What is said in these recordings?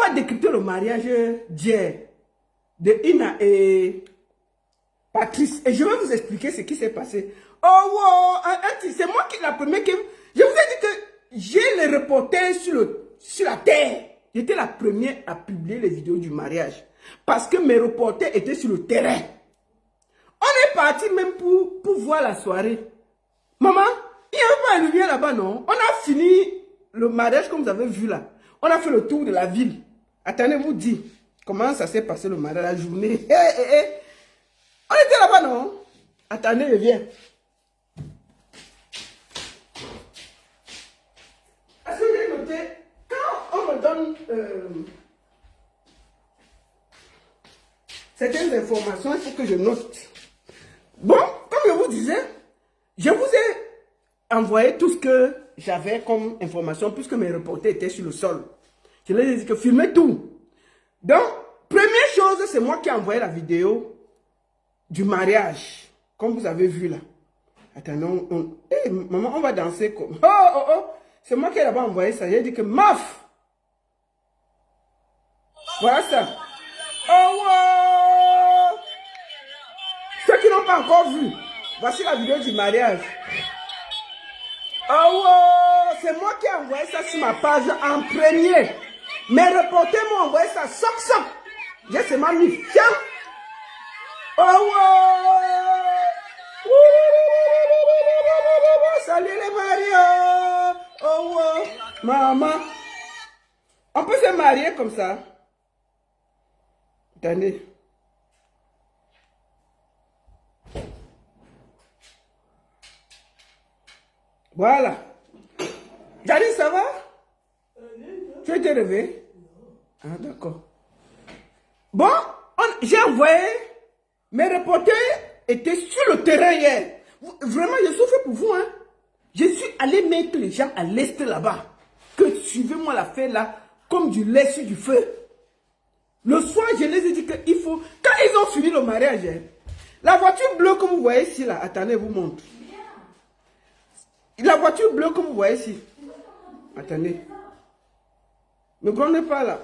va décrypter le mariage d'hier de Ina et Patrice. Et je vais vous expliquer ce qui s'est passé. Oh, wow, c'est moi qui la première qui... Je vous ai dit que j'ai les reporters sur la terre. J'étais la première à publier les vidéos du mariage. Parce que mes reporters étaient sur le terrain. On est parti même pour voir la soirée. Maman, il n'y avait pas la lumière là-bas, non? On a fini le mariage comme vous avez vu là. On a fait le tour de la ville. Attendez, vous dites comment ça s'est passé le mariage, la journée. On était là-bas, non? Attendez, je viens. Est-ce que j'ai noté, quand on me donne certaines informations, il faut que je note. Bon, comme je vous disais, je vous ai envoyé tout ce que j'avais comme information, puisque mes reporters étaient sur le sol. Je leur ai dit que filmez tout. Donc, première chose, c'est moi qui ai envoyé la vidéo du mariage, comme vous avez vu là. Attendez, maman, on va danser comme... Oh. C'est moi qui ai d'abord envoyé ça. J'ai dit que maf. Voilà ça. Oh, wow. Ceux qui n'ont pas encore vu, voici la vidéo du mariage. Oh, wow. C'est moi qui ai envoyé ça sur ma page en premier. Mes reporters m'ont envoyé ça soc. J'ai seulement mis tiens. Oh, wow. Salut les mariés. Oh, wow. Maman. On peut se marier comme ça. Attendez. Voilà. Janice, ça va? Tu étais réveillé? Ah, d'accord. Bon, j'ai envoyé. Mes reporters étaient sur le terrain hier. Vraiment, je souffre pour vous, hein. Je suis allé mettre les gens à l'est là-bas. Que suivez-moi l'affaire là, comme du lait sur du feu. Le soir, je les ai dit qu'il faut... Quand ils ont fini le mariage, hein, la voiture bleue que vous voyez ici, là, attendez, je vous montre. La voiture bleue que vous voyez ici. Attendez. Ne grondez pas là.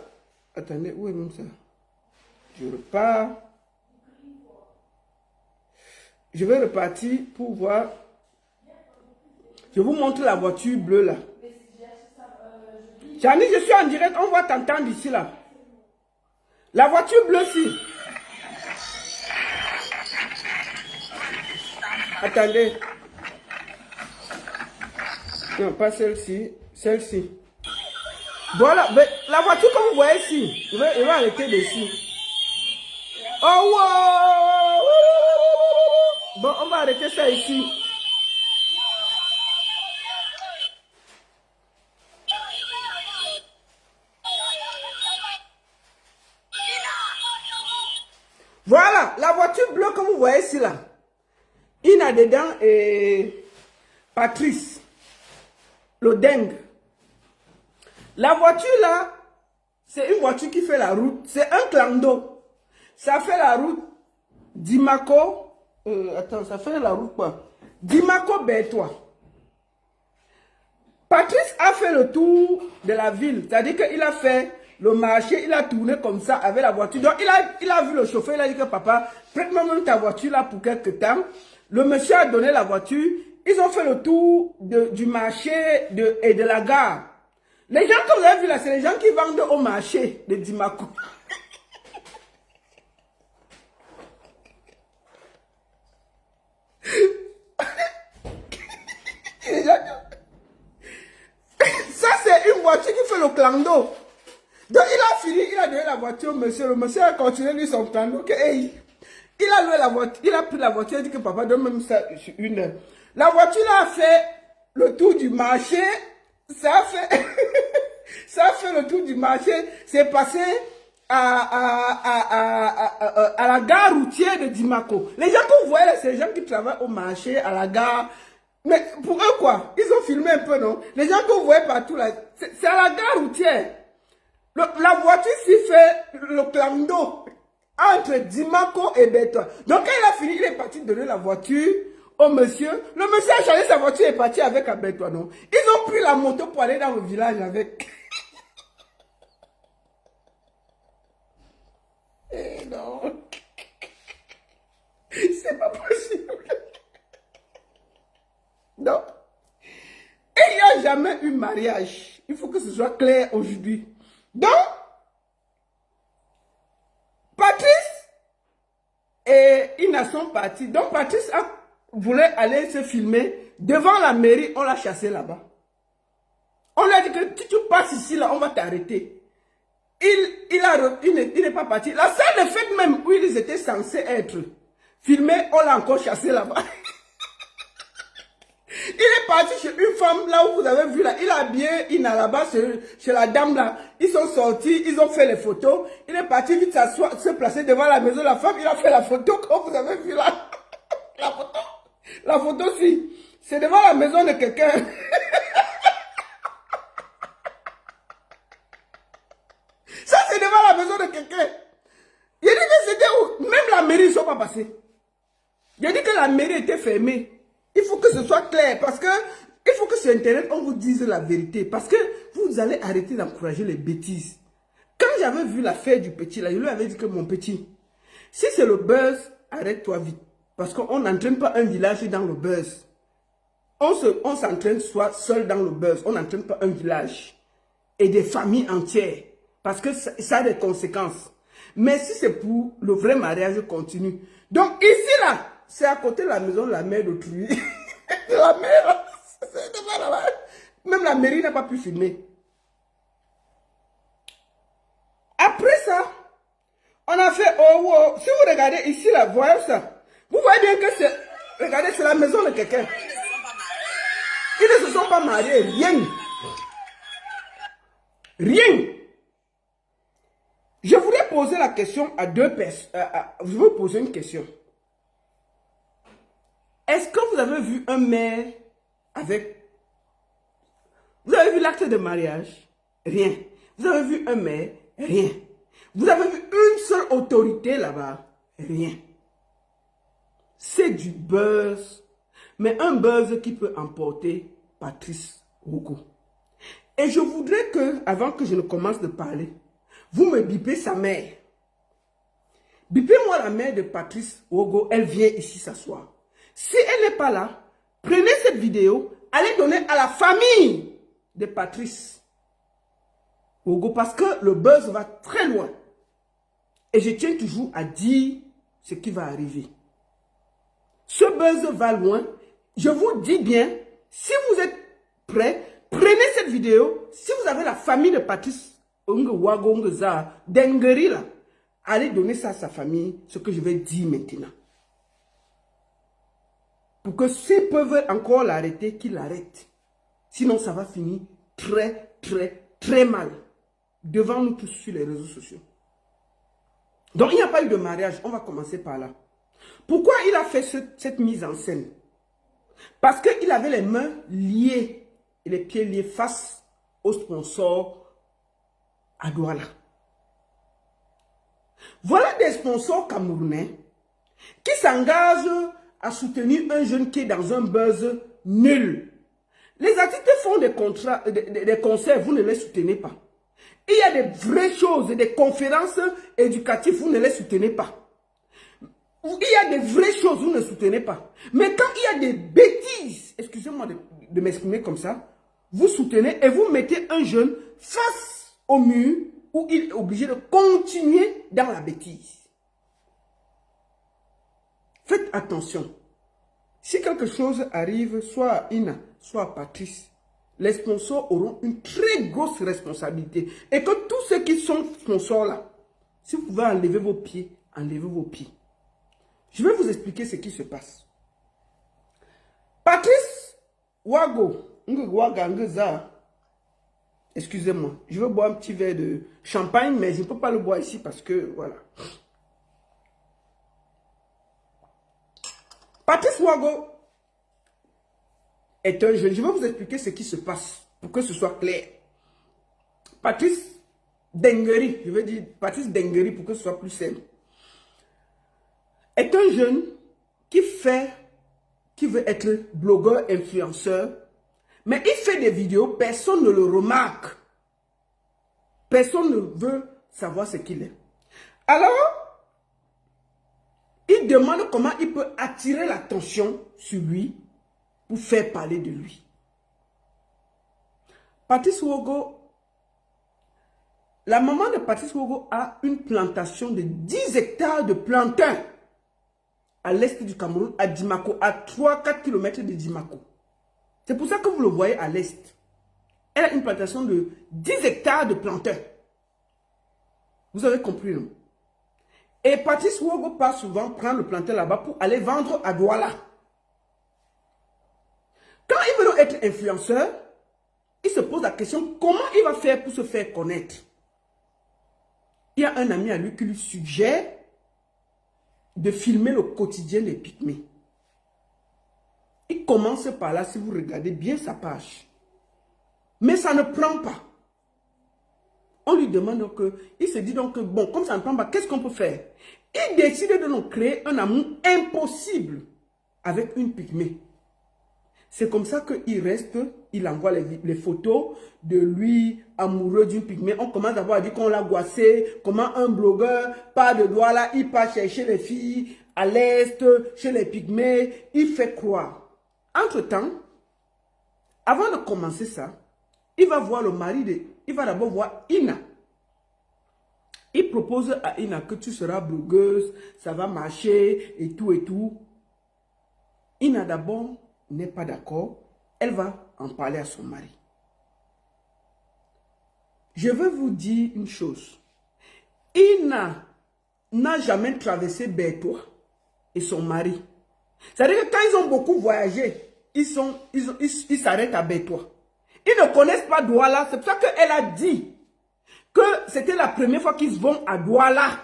Attendez, où est même ça? Je repars. Je vais repartir pour voir. Je vous montre la voiture bleue là. Janice, je suis en direct, on va t'entendre ici là. La voiture bleue ici. Attendez. Non, pas celle-ci. Celle-ci. Voilà, mais la voiture que vous voyez ici, je vais arrêter dessus. Oh wow! Bon, on va arrêter ça ici. Voilà, la voiture bleue que vous voyez ici là. Il y a dedans et Patrice, le dingue. La voiture là, c'est une voiture qui fait la route. C'est un clando. Ça fait la route Dimako. Attends, ça fait la route quoi? Dimako-Bertois. Patrice a fait le tour de la ville. C'est-à-dire qu'il a fait le marché, il a tourné comme ça avec la voiture. Donc il a vu le chauffeur, il a dit que papa, prête-moi même ta voiture là pour quelques temps. Le monsieur a donné la voiture. Ils ont fait le tour du marché et de la gare. Les gens que vous avez vu là, c'est les gens qui vendent au marché de Dimako. Ça, c'est une voiture qui fait le clando. Donc, il a fini, il a donné la voiture au monsieur. Le monsieur a continué lui son clando. Hey, il a loué la voiture, il a pris la voiture, il a dit que papa donne même ça une heure. La voiture a fait le tour du marché. Ça a fait, ça a fait le tour du marché. C'est passé à la gare routière de Dimako. Les gens que vous voyez là, c'est les gens qui travaillent au marché, à la gare. Mais pour eux quoi, ils ont filmé un peu, non? Les gens que vous voyez partout là, c'est à la gare routière. La voiture s'y fait le clando entre Dimako et Bertois. Donc quand il a fini, il est parti donner la voiture au monsieur. Le monsieur a chargé sa voiture et est parti avec à Bertois, non? Ils ont pris la moto pour aller dans le village avec. Non. C'est pas possible. Non. Il n'y a jamais eu mariage. Il faut que ce soit clair aujourd'hui. Donc, Patrice et Ina sont partis. Donc, Patrice voulait aller se filmer devant la mairie. On l'a chassé là-bas. On lui a dit que si tu passes ici, là, on va t'arrêter. Il n'est pas parti. La salle de fête même où ils étaient censés être filmés, on l'a encore chassé là-bas. Il est parti chez une femme, là où vous avez vu, là. Il a habillé Ina là-bas, chez la dame, là. Ils sont sortis, ils ont fait les photos. Il est parti vite s'asseoir, se placer devant la maison. La femme, il a fait la photo, comme vous avez vu là. La photo, c'est devant la maison de quelqu'un. Ça, c'est devant la maison de quelqu'un. Il a dit que c'était où? Même la mairie, ils ne sont pas passés. Il a dit que la mairie était fermée. Il faut que ce soit clair parce que il faut que sur Internet, on vous dise la vérité. Parce que vous allez arrêter d'encourager les bêtises. Quand j'avais vu l'affaire du petit, là, je lui avais dit que mon petit, si c'est le buzz, arrête-toi vite. Parce qu'on n'entraîne pas un village dans le buzz. On s'entraîne soit seul dans le buzz. On n'entraîne pas un village. Et des familles entières. Parce que ça a des conséquences. Mais si c'est pour le vrai mariage continue. Donc ici là, c'est à côté de la maison de la mère d'autrui. La mère, même la mairie n'a pas pu filmer. Après ça, on a fait, oh, wow. Si vous regardez ici là, voyez ça. Vous voyez bien que c'est, regardez, c'est la maison de quelqu'un. Ils ne se sont pas mariés, rien. Rien. Je voudrais poser la question à deux personnes. Je vais vous poser une question. Est-ce que vous avez vu un maire avec... Vous avez vu l'acte de mariage? Rien. Vous avez vu un maire? Rien. Vous avez vu une seule autorité là-bas? Rien. C'est du buzz. Mais un buzz qui peut emporter Patrice Wogo. Et je voudrais que, avant que je ne commence de parler, vous me bipez sa mère. Bipez-moi la mère de Patrice Wogo. Elle vient ici s'asseoir. Si elle n'est pas là, prenez cette vidéo, allez donner à la famille de Patrice Wogo parce que le buzz va très loin. Et je tiens toujours à dire ce qui va arriver. Ce buzz va loin. Je vous dis bien, si vous êtes prêts, prenez cette vidéo. Si vous avez la famille de Patrice Wogo, Dengeri là, allez donner ça à sa famille, ce que je vais dire maintenant. Pour que s'ils peuvent encore l'arrêter, qu'ils l'arrêtent. Sinon, ça va finir très, très, très mal. Devant nous tous sur les réseaux sociaux. Donc, il n'y a pas eu de mariage. On va commencer par là. Pourquoi il a fait cette mise en scène? Parce qu'il avait les mains liées et les pieds liés face au sponsor à Douala. Voilà des sponsors camerounais qui s'engagent à soutenir un jeune qui est dans un buzz nul. Les artistes font des concerts, vous ne les soutenez pas. Il y a des vraies choses, des conférences éducatives, vous ne les soutenez pas. Il y a des vraies choses, vous ne soutenez pas. Mais quand il y a des bêtises, excusez-moi de m'exprimer comme ça, vous soutenez et vous mettez un jeune face au mur où il est obligé de continuer dans la bêtise. Faites attention. Si quelque chose arrive, soit à Ina, soit à Patrice, les sponsors auront une très grosse responsabilité. Et que tous ceux qui sont sponsors là, si vous pouvez enlever vos pieds, enlevez vos pieds. Je vais vous expliquer ce qui se passe. Patrice Wogo, excusez-moi, je veux boire un petit verre de champagne, mais je ne peux pas le boire ici parce que, voilà. Patrice Wogo est un jeune. Je vais vous expliquer ce qui se passe pour que ce soit clair. Patrice Dengeri, je vais dire Patrice Dengeri pour que ce soit plus simple, est un jeune qui veut être blogueur, influenceur, mais il fait des vidéos, personne ne le remarque. Personne ne veut savoir ce qu'il est. Alors, Il demande comment il peut attirer l'attention sur lui pour faire parler de lui. Patrice Wogo, la maman de Patrice Wogo a une plantation de 10 hectares de plantains à l'est du Cameroun, à Dimako, à 3-4 km de Dimako. C'est pour ça que vous le voyez à l'est. Elle a une plantation de 10 hectares de plantains. Vous avez compris, non? Et Patrice Wogo part souvent prendre le plantain là-bas pour aller vendre à Douala. Quand il veut être influenceur, il se pose la question comment il va faire pour se faire connaître. Il y a un ami à lui qui lui suggère de filmer le quotidien des Pygmées. Il commence par là, si vous regardez bien sa page. Mais ça ne prend pas. On lui demande donc, il se dit donc, bon, comme ça ne prend pas, qu'est-ce qu'on peut faire? Il décide de nous créer un amour impossible avec une Pygmée. C'est comme ça qu'il reste, il envoie les photos de lui amoureux d'une Pygmée. On commence à voir, dit qu'on l'a goissé, comment un blogueur part de Douala, il part chercher les filles à l'est, chez les Pygmées, il fait croire. Entre-temps, avant de commencer ça, il va voir le mari de... Il va d'abord voir Ina. Il propose à Ina que tu seras blogueuse, ça va marcher et tout et tout. Ina d'abord n'est pas d'accord. Elle va en parler à son mari. Je veux vous dire une chose. Ina n'a jamais traversé Bertois et son mari. C'est-à-dire que quand ils ont beaucoup voyagé, ils s'arrêtent à Bertois. Ils ne connaissent pas Douala. C'est pour ça qu'elle a dit que c'était la première fois qu'ils vont à Douala.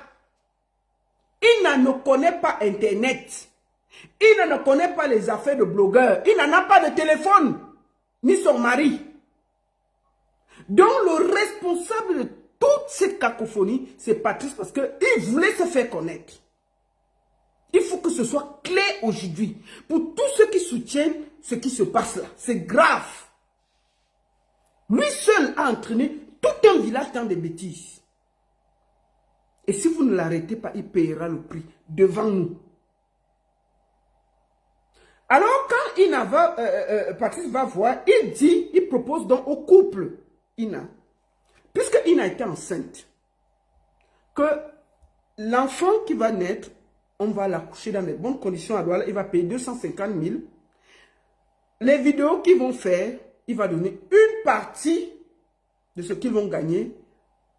Ina ne connaît pas Internet. Ina ne connaît pas les affaires de blogueurs. Il n'en a pas de téléphone. Ni son mari. Donc le responsable de toute cette cacophonie, c'est Patrice parce qu'il voulait se faire connaître. Il faut que ce soit clair aujourd'hui. Pour tous ceux qui soutiennent ce qui se passe là. C'est grave. Lui seul a entraîné tout un village dans des bêtises. Et si vous ne l'arrêtez pas, il payera le prix devant nous. Alors quand Ina va, Patrice va voir, il propose donc au couple, Ina, puisque Ina était enceinte, que l'enfant qui va naître, on va l'accoucher dans de bonnes conditions à Douala, il va payer 250 000. Les vidéos qu'ils vont faire, il va donner une partie de ce qu'ils vont gagner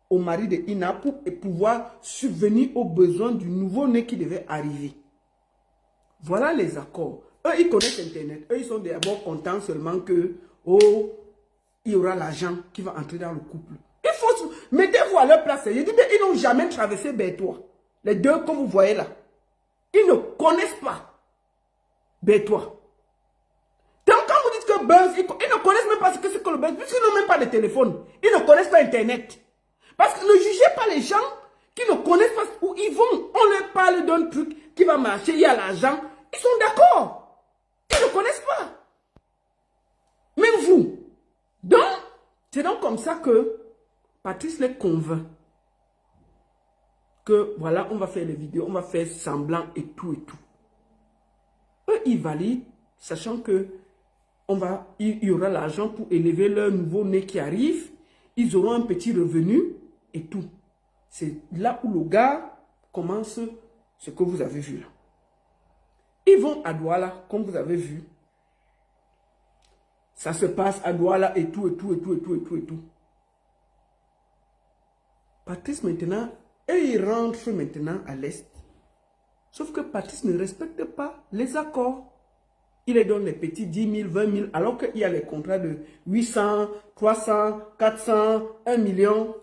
au mari de Ina pour pouvoir subvenir aux besoins du nouveau-né qui devait arriver. Voilà les accords. Eux, ils connaissent Internet. Eux, ils sont d'abord contents seulement que, oh, il y aura l'argent qui va entrer dans le couple. Il faut... Mettez-vous à leur place. Je dis, mais ils n'ont jamais traversé Bertois. Les deux que vous voyez là. Ils ne connaissent pas Bertois. Donc, quand vous dites que Buzz, ils ne connaissent même pas ce que c'est que le Buzz, puisqu'ils n'ont même pas de téléphone. Ils ne connaissent pas Internet. Parce que ne jugez pas les gens qui ne connaissent pas où ils vont. On leur parle d'un truc qui va marcher, il y a l'argent. Ils sont d'accord. Ils ne connaissent pas. Même vous. Donc, c'est donc comme ça que Patrice les convainc. Que voilà, on va faire les vidéos, on va faire semblant et tout et tout. Eux, ils valident, sachant que il y aura l'argent pour élever leur nouveau-né qui arrive. Ils auront un petit revenu et tout. C'est là où le gars commence ce que vous avez vu là. Ils vont à Douala, comme vous avez vu. Ça se passe à Douala et tout, et tout, et tout, et tout, et tout, et tout. Patrice maintenant, et il rentre maintenant à l'Est. Sauf que Patrice ne respecte pas les accords. Il les donne les petits 10 000, 20 000, alors qu'il y a les contrats de 800, 300, 400, 1 million.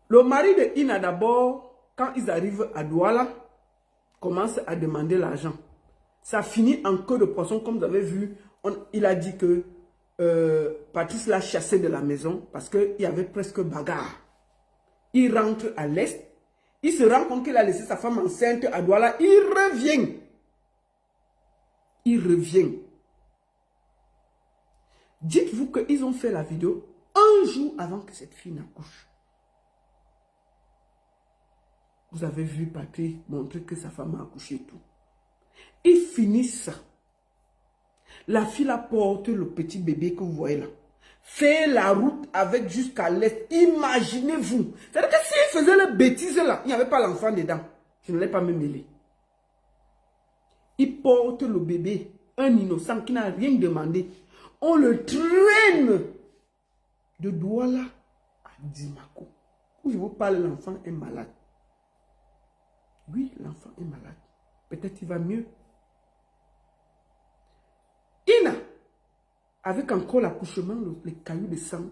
Le mari de Ina d'abord, quand ils arrivent à Douala, commence à demander l'argent. Ça finit en queue de poisson, comme vous avez vu. Il a dit que Patrice l'a chassé de la maison parce qu'il y avait presque bagarre. Il rentre à l'Est. Il se rend compte qu'il a laissé sa femme enceinte à Douala. Il revient. Il revient. Dites-vous qu'ils ont fait la vidéo un jour avant que cette fille n'accouche. vous avez vu Patrick montrer que sa femme a accouché et tout. Ils finissent. La fille la porte le petit bébé que vous voyez là. Fait la route avec jusqu'à l'est. Imaginez-vous. C'est-à-dire que s'il faisait le bêtise là, il n'y avait pas l'enfant dedans. Je ne l'ai pas me mêlé. Il porte le bébé, un innocent qui n'a rien demandé. On le traîne de Douala à Dimako. Où je vous parle, l'enfant est malade. Oui, l'enfant est malade. Peut-être il va mieux. Ina, avec encore l'accouchement, les cailloux de sang,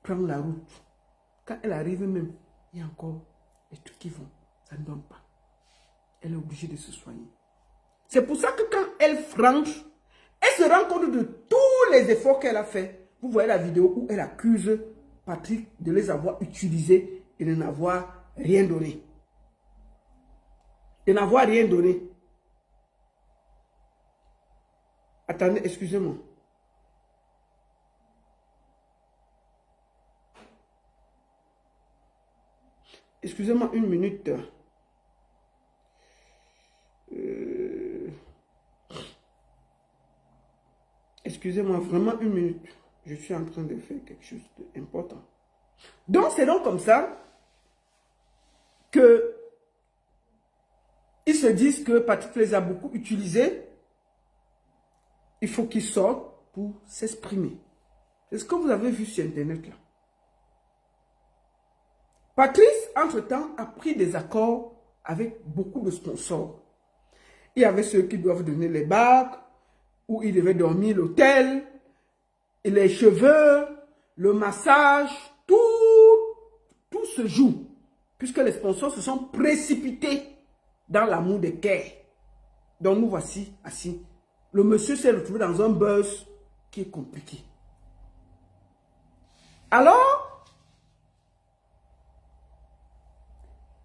prend la route. Quand elle arrive même, il y a encore les trucs qui vont. Ça ne donne pas. Elle est obligée de se soigner. C'est pour ça que quand elle franche, elle se rend compte de tous les efforts qu'elle a fait. Vous voyez la vidéo où elle accuse Patrick de les avoir utilisés et de n'avoir rien donné. De n'avoir rien donné. Attendez, excusez-moi. Excusez-moi une minute. Excusez-moi vraiment une minute. Je suis en train de faire quelque chose d'important. Donc, c'est donc comme ça que ils se disent que Patrick les a beaucoup utilisés. Il faut qu'ils sortent pour s'exprimer. C'est ce que vous avez vu sur Internet là. Patrice, entre-temps, a pris des accords avec beaucoup de sponsors. Il y avait ceux qui doivent donner les bagues, où il devait dormir l'hôtel, les cheveux, le massage, tout se joue. Puisque les sponsors se sont précipités dans l'amour des guerres. Donc nous voici assis. Le monsieur s'est retrouvé dans un buzz qui est compliqué. Alors,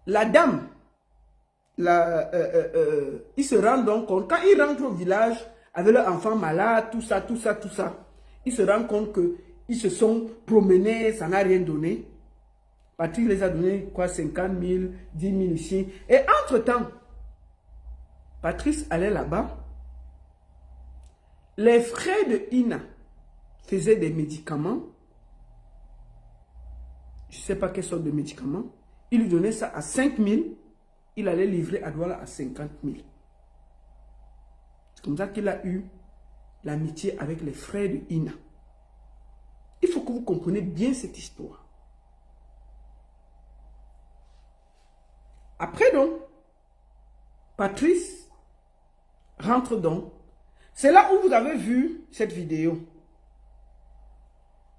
la dame, il se rend donc compte, quand il rentre au village avec leur enfant malade, tout ça, il se rend compte qu'ils se sont promenés, ça n'a rien donné. Patrick les a donné quoi, 50 000, 10 000 ici. Et entre-temps, Patrice allait là-bas. Les frères de Ina faisaient des médicaments. Je ne sais pas quelle sorte de médicaments. Il lui donnait ça à 5 000. Il allait livrer à Douala à 50 000. C'est comme ça qu'il a eu l'amitié avec les frères de Ina. Il faut que vous compreniez bien cette histoire. Après donc, Patrice rentre donc. C'est là où vous avez vu cette vidéo.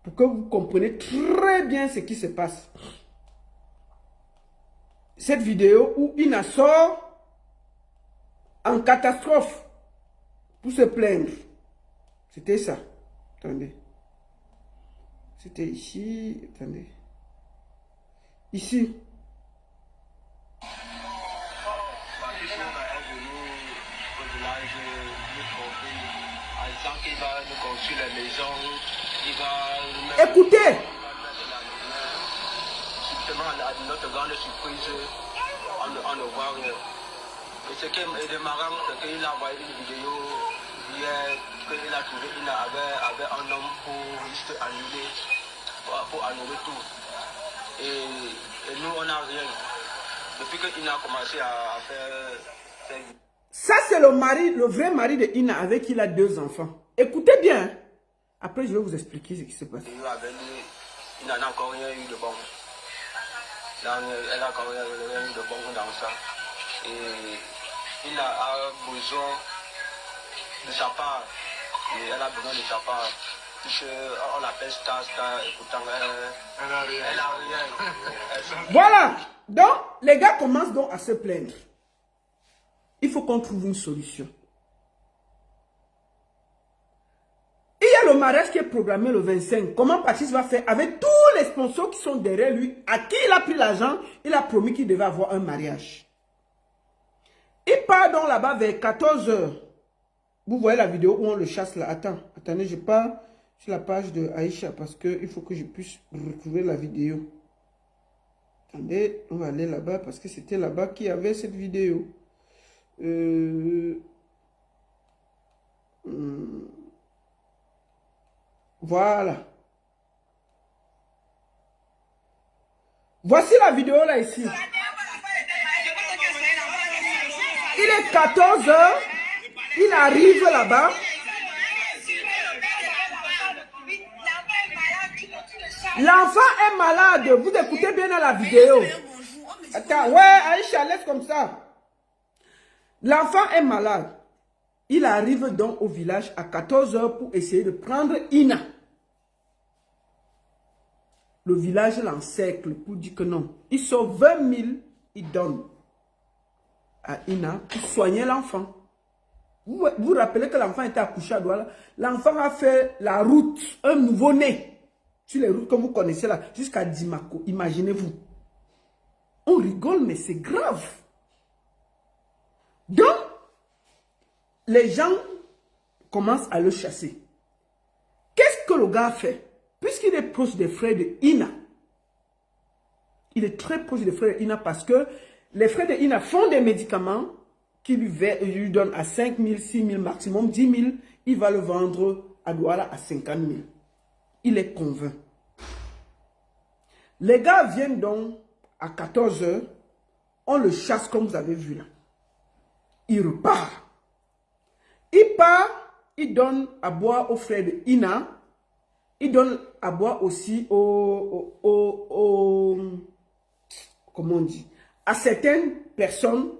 Pour que vous compreniez très bien ce qui se passe. Cette vidéo où Ina sort en catastrophe pour se plaindre. C'était ça. Attendez. C'était ici. Attendez. Ici. Écoutez. Notre grande surprise, on ne voit rien. Et ce qui est marrant, c'est qu'il a envoyé une vidéo hier, qu'il a trouvé qu'il avait un homme pour juste annuler, pour annuler tout. Et nous, on n'a rien. Depuis qu'il a commencé à faire... Ça, c'est le mari, le vrai mari de Ina, avec qui il a 2 enfants. Écoutez bien. Après, je vais vous expliquer ce qui se passe. Il n'en a encore rien eu de bon. Elle a encore rien eu de bon dans ça. Et il a besoin de sa part. Et elle a besoin de sa part. On l'appelle Star, et pourtant elle a rien. Voilà. Donc, les gars commencent donc à se plaindre. Il faut qu'on trouve une solution. Il y a le mariage qui est programmé le 25. Comment Patrice va faire avec tous les sponsors qui sont derrière lui, à qui il a pris l'argent, il a promis qu'il devait avoir un mariage. Il part donc là-bas vers 14 h. Vous voyez la vidéo où on le chasse là. Attendez, je pars sur la page de Aïcha parce qu'il faut que je puisse retrouver la vidéo. Attendez, on va aller là-bas parce que c'était là-bas qu'il y avait cette vidéo. Voilà. Voici la vidéo là ici. Il est 14 h. Il arrive là-bas. L'enfant est malade. Vous écoutez bien dans la vidéo. Attends, ouais, Aïcha, laisse comme ça. L'enfant est malade. Il arrive donc au village à 14 h pour essayer de prendre Ina. Le village l'encercle pour dire que non. Il sort 20 000, il donne à Ina pour soigner l'enfant. Vous vous rappelez que l'enfant était accouché à Douala. L'enfant a fait la route, un nouveau-né, sur les routes que vous connaissez là, jusqu'à Dimako. Imaginez-vous. On rigole, mais c'est grave. Donc, les gens commencent à le chasser. Qu'est-ce que le gars a fait? Puisqu'il est proche des frères de Ina, il est très proche des frères de Ina parce que les frères de Ina font des médicaments qui lui donnent à 5 000, 6 000, maximum 10 000. Il va le vendre à Douala à 50 000. Il est convaincu. Les gars viennent donc à 14 h. On le chasse comme vous avez vu là. Il repart. Il part, il donne à boire aux frères de Ina. Il donne à boire aussi comment on dit, à certaines personnes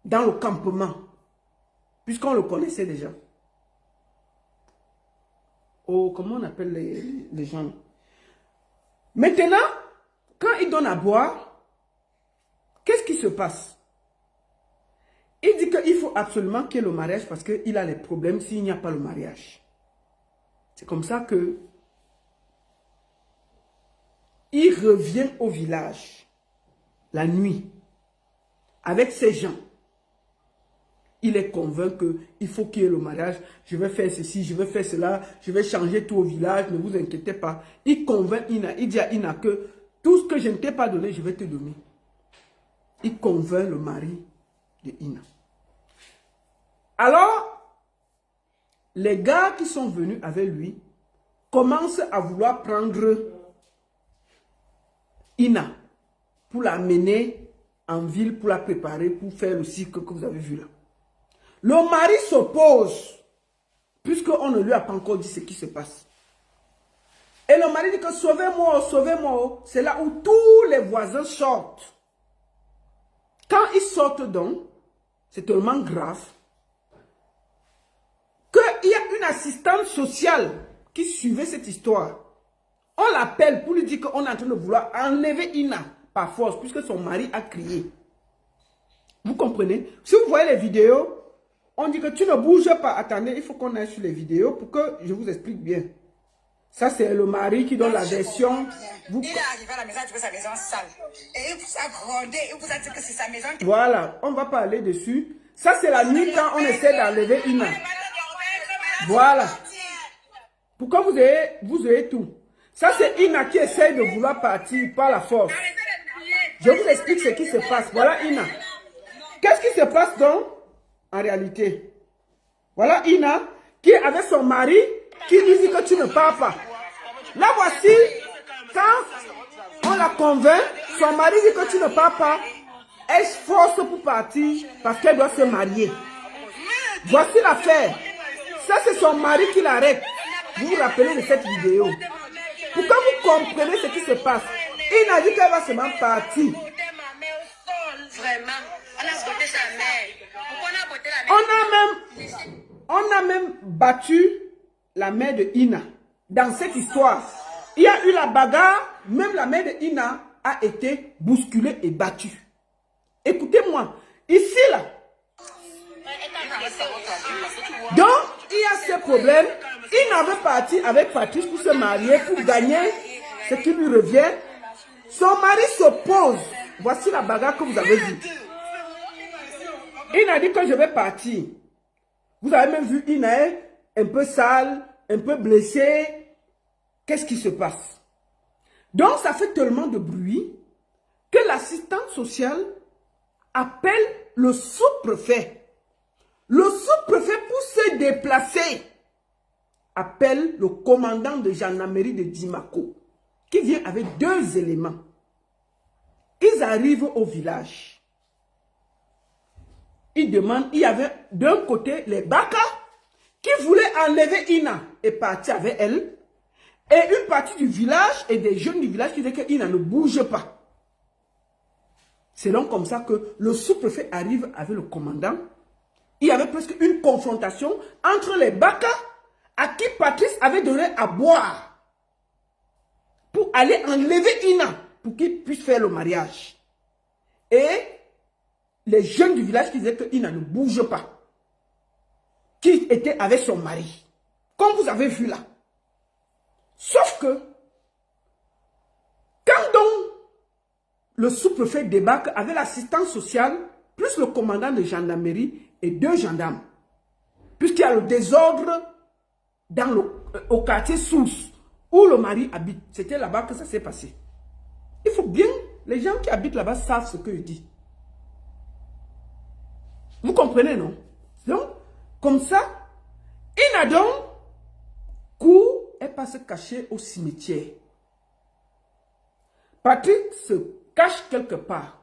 dans le campement, puisqu'on le connaissait déjà. Comment on appelle les gens? Maintenant, quand il donne à boire, qu'est-ce qui se passe? Il dit qu'il faut absolument qu'il y ait le mariage parce qu'il a les problèmes s'il n'y a pas le mariage. C'est comme ça que il revient au village la nuit avec ses gens. Il est convaincu qu'il faut qu'il y ait le mariage. Je vais faire ceci, je vais faire cela, je vais changer tout au village, ne vous inquiétez pas. Il convainc Ina, il dit à Ina que tout ce que je ne t'ai pas donné, je vais te donner. Il convainc le mari de Ina. Alors, les gars qui sont venus avec lui commencent à vouloir prendre Ina pour l'amener en ville, pour la préparer, pour faire le cycle que vous avez vu là. Le mari s'oppose, puisqu'on ne lui a pas encore dit ce qui se passe. Et le mari dit que sauvez-moi, sauvez-moi. C'est là où tous les voisins sortent. Quand ils sortent donc, c'est tellement grave qu'il y a une assistante sociale qui suivait cette histoire. On l'appelle pour lui dire qu'on est en train de vouloir enlever Ina par force, puisque son mari a crié. Vous comprenez? Si vous voyez les vidéos, on dit que tu ne bouges pas. Attendez, il faut qu'on aille sur les vidéos pour que je vous explique bien. Ça, c'est le mari qui donne la version. Il est arrivé à la maison, il a trouvé sa maison sale. Et il vous a grondé, il vous a dit que c'est sa maison. Voilà, on va parler dessus. Ça, c'est la nuit quand on essaie d'enlever Ina. Voilà. Pourquoi vous avez tout? Ça, c'est Ina qui essaie de vouloir partir par la force. Je vous explique ce qui se passe. Voilà Ina. Qu'est-ce qui se passe donc en réalité? Voilà Ina qui est avec son mari qui lui dit que tu ne pars pas. Là, voici, quand on la convainc, son mari dit que tu ne pars pas. Elle se force pour partir parce qu'elle doit se marier. Voici l'affaire. Ça, c'est son mari qui l'arrête. Vous vous rappelez de cette vidéo? Pourquoi vous comprenez ce qui se passe? Il a dit qu'elle va seulement partir. On a même battu la mère de Ina. Dans cette histoire, il y a eu la bagarre. Même la mère de Ina a été bousculée et battue. Écoutez-moi. Ici, là. Donc, il y a ce problème. Ina veut partir avec Patrice pour se marier, pour gagner ce qui lui revient. Son mari s'oppose. Voici la bagarre que vous avez vue. Ina dit que je vais partir. Vous avez même vu Ina un peu sale, un peu blessée. Qu'est-ce qui se passe? Donc, ça fait tellement de bruit l'assistant social appelle le sous-préfet. Le sous-préfet, pour se déplacer, appelle le commandant de gendarmerie de Dimako, qui vient avec 2 éléments. Ils arrivent au village. Ils demandent, il y avait d'un côté les Baka qui voulaient enlever Ina et partir avec elle. Et une partie du village et des jeunes du village qui disaient que Ina ne bouge pas. C'est donc comme ça que le sous-préfet arrive avec le commandant. Il y avait presque une confrontation entre les Baka à qui Patrice avait donné à boire pour aller enlever Ina pour qu'il puisse faire le mariage. Et les jeunes du village qui disaient que Ina ne bouge pas, qui était avec son mari, comme vous avez vu là. Sauf que, quand donc le sous-préfet débarque avec l'assistance sociale, plus le commandant de gendarmerie et 2 gendarmes, puisqu'il y a le désordre au quartier Source, où le mari habite. C'était là-bas que ça s'est passé. Il faut bien, les gens qui habitent là-bas savent ce que je dis. Vous comprenez, non? Donc, comme ça, Ina donc court. Elle passe se cacher au cimetière. Patrick se cache quelque part.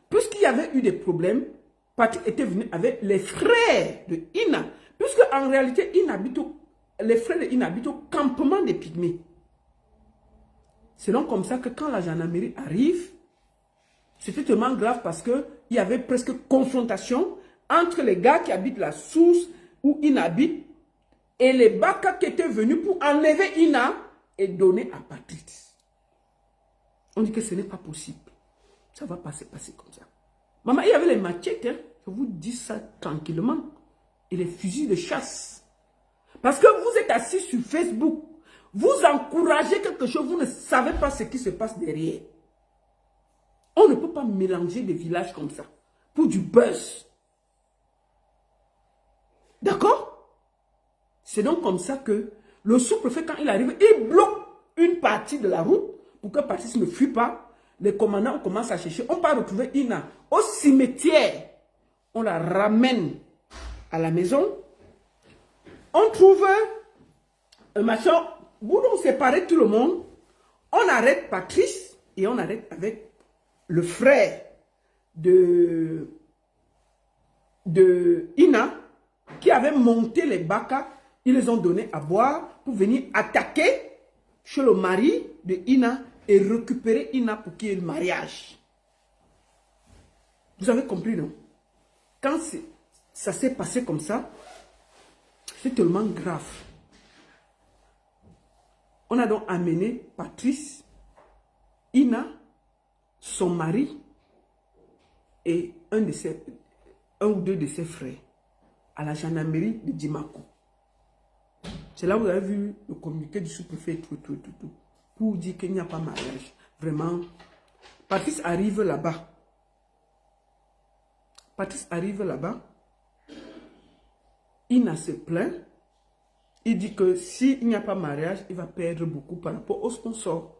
Puisqu'il y avait eu des problèmes, Patrick était venu avec les frères de Ina. Puisque en réalité, les frères de Ina habitent au campement des Pygmées. C'est donc comme ça que quand la gendarmerie arrive, c'était tellement grave parce qu'il y avait presque confrontation entre les gars qui habitent la source où Ina habite et les Baka qui étaient venus pour enlever Ina et donner à Patrice. On dit que ce n'est pas possible. Ça va pas se passer comme ça. Maman, il y avait les machettes, hein? Je vous dis ça tranquillement. Et les fusils de chasse. Parce que vous êtes assis sur Facebook. Vous encouragez quelque chose, vous ne savez pas ce qui se passe derrière. On ne peut pas mélanger des villages comme ça. Pour du buzz. D'accord? C'est donc comme ça que le sous-préfet, quand il arrive, il bloque une partie de la route pour que Patrice ne fuit pas. Les commandants commencent à chercher. On part retrouver Ina au cimetière. On la ramène à la maison. On trouve un machin. Où on séparait tout le monde. On arrête Patrice et on arrête avec le frère de Ina qui avait monté les Baka. Ils les ont donné à boire pour venir attaquer chez le mari de Ina et récupérer Ina pour qu'il y ait le mariage. Vous avez compris, non? Quand ça s'est passé comme ça, c'est tellement grave. On a donc amené Patrice, Ina, son mari et un ou deux de ses frères à la gendarmerie de Dimako. C'est là où vous avez vu le communiqué du sous-préfet, tout, pour dire qu'il n'y a pas mariage. Vraiment, Patrice arrive là-bas. Ina se plaint. Il dit que s'il n'y a pas mariage, il va perdre beaucoup par rapport au sponsor.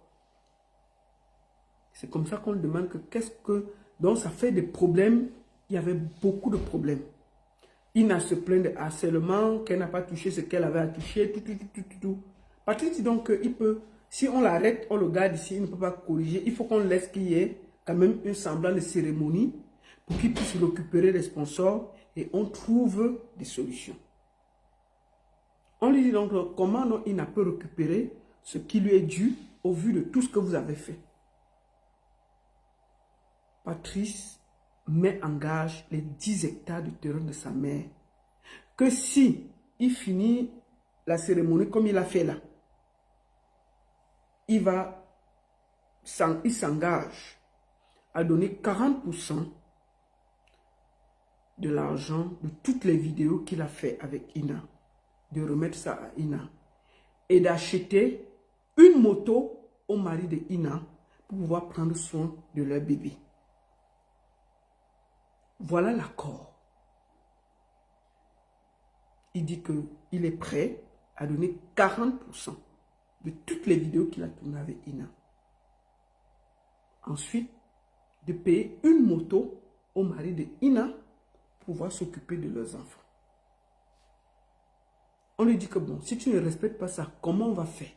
C'est comme ça qu'on lui demande que qu'est-ce que... Donc ça fait des problèmes. Il y avait beaucoup de problèmes. Ina se plaint de harcèlement, qu'elle n'a pas touché ce qu'elle avait à toucher, tout. Patrice dit donc qu'il peut, si on l'arrête, on le garde ici, il ne peut pas corriger. Il faut qu'on laisse qu'il y ait quand même un semblant de cérémonie pour qu'il puisse récupérer les sponsors et on trouve des solutions. On lui dit donc comment Ina peut récupérer ce qui lui est dû au vu de tout ce que vous avez fait. Patrice met en gage les 10 hectares de terrain de sa mère. Que si il finit la cérémonie comme il a fait là, il s'engage à donner 40% de l'argent de toutes les vidéos qu'il a fait avec Ina, de remettre ça à Ina et d'acheter une moto au mari de Ina pour pouvoir prendre soin de leur bébé. Voilà l'accord. Il dit qu'il est prêt à donner 40% de toutes les vidéos qu'il a tournées avec Ina. Ensuite, de payer une moto au mari de Ina pour pouvoir s'occuper de leurs enfants. On lui dit que bon, si tu ne respectes pas ça, comment on va faire?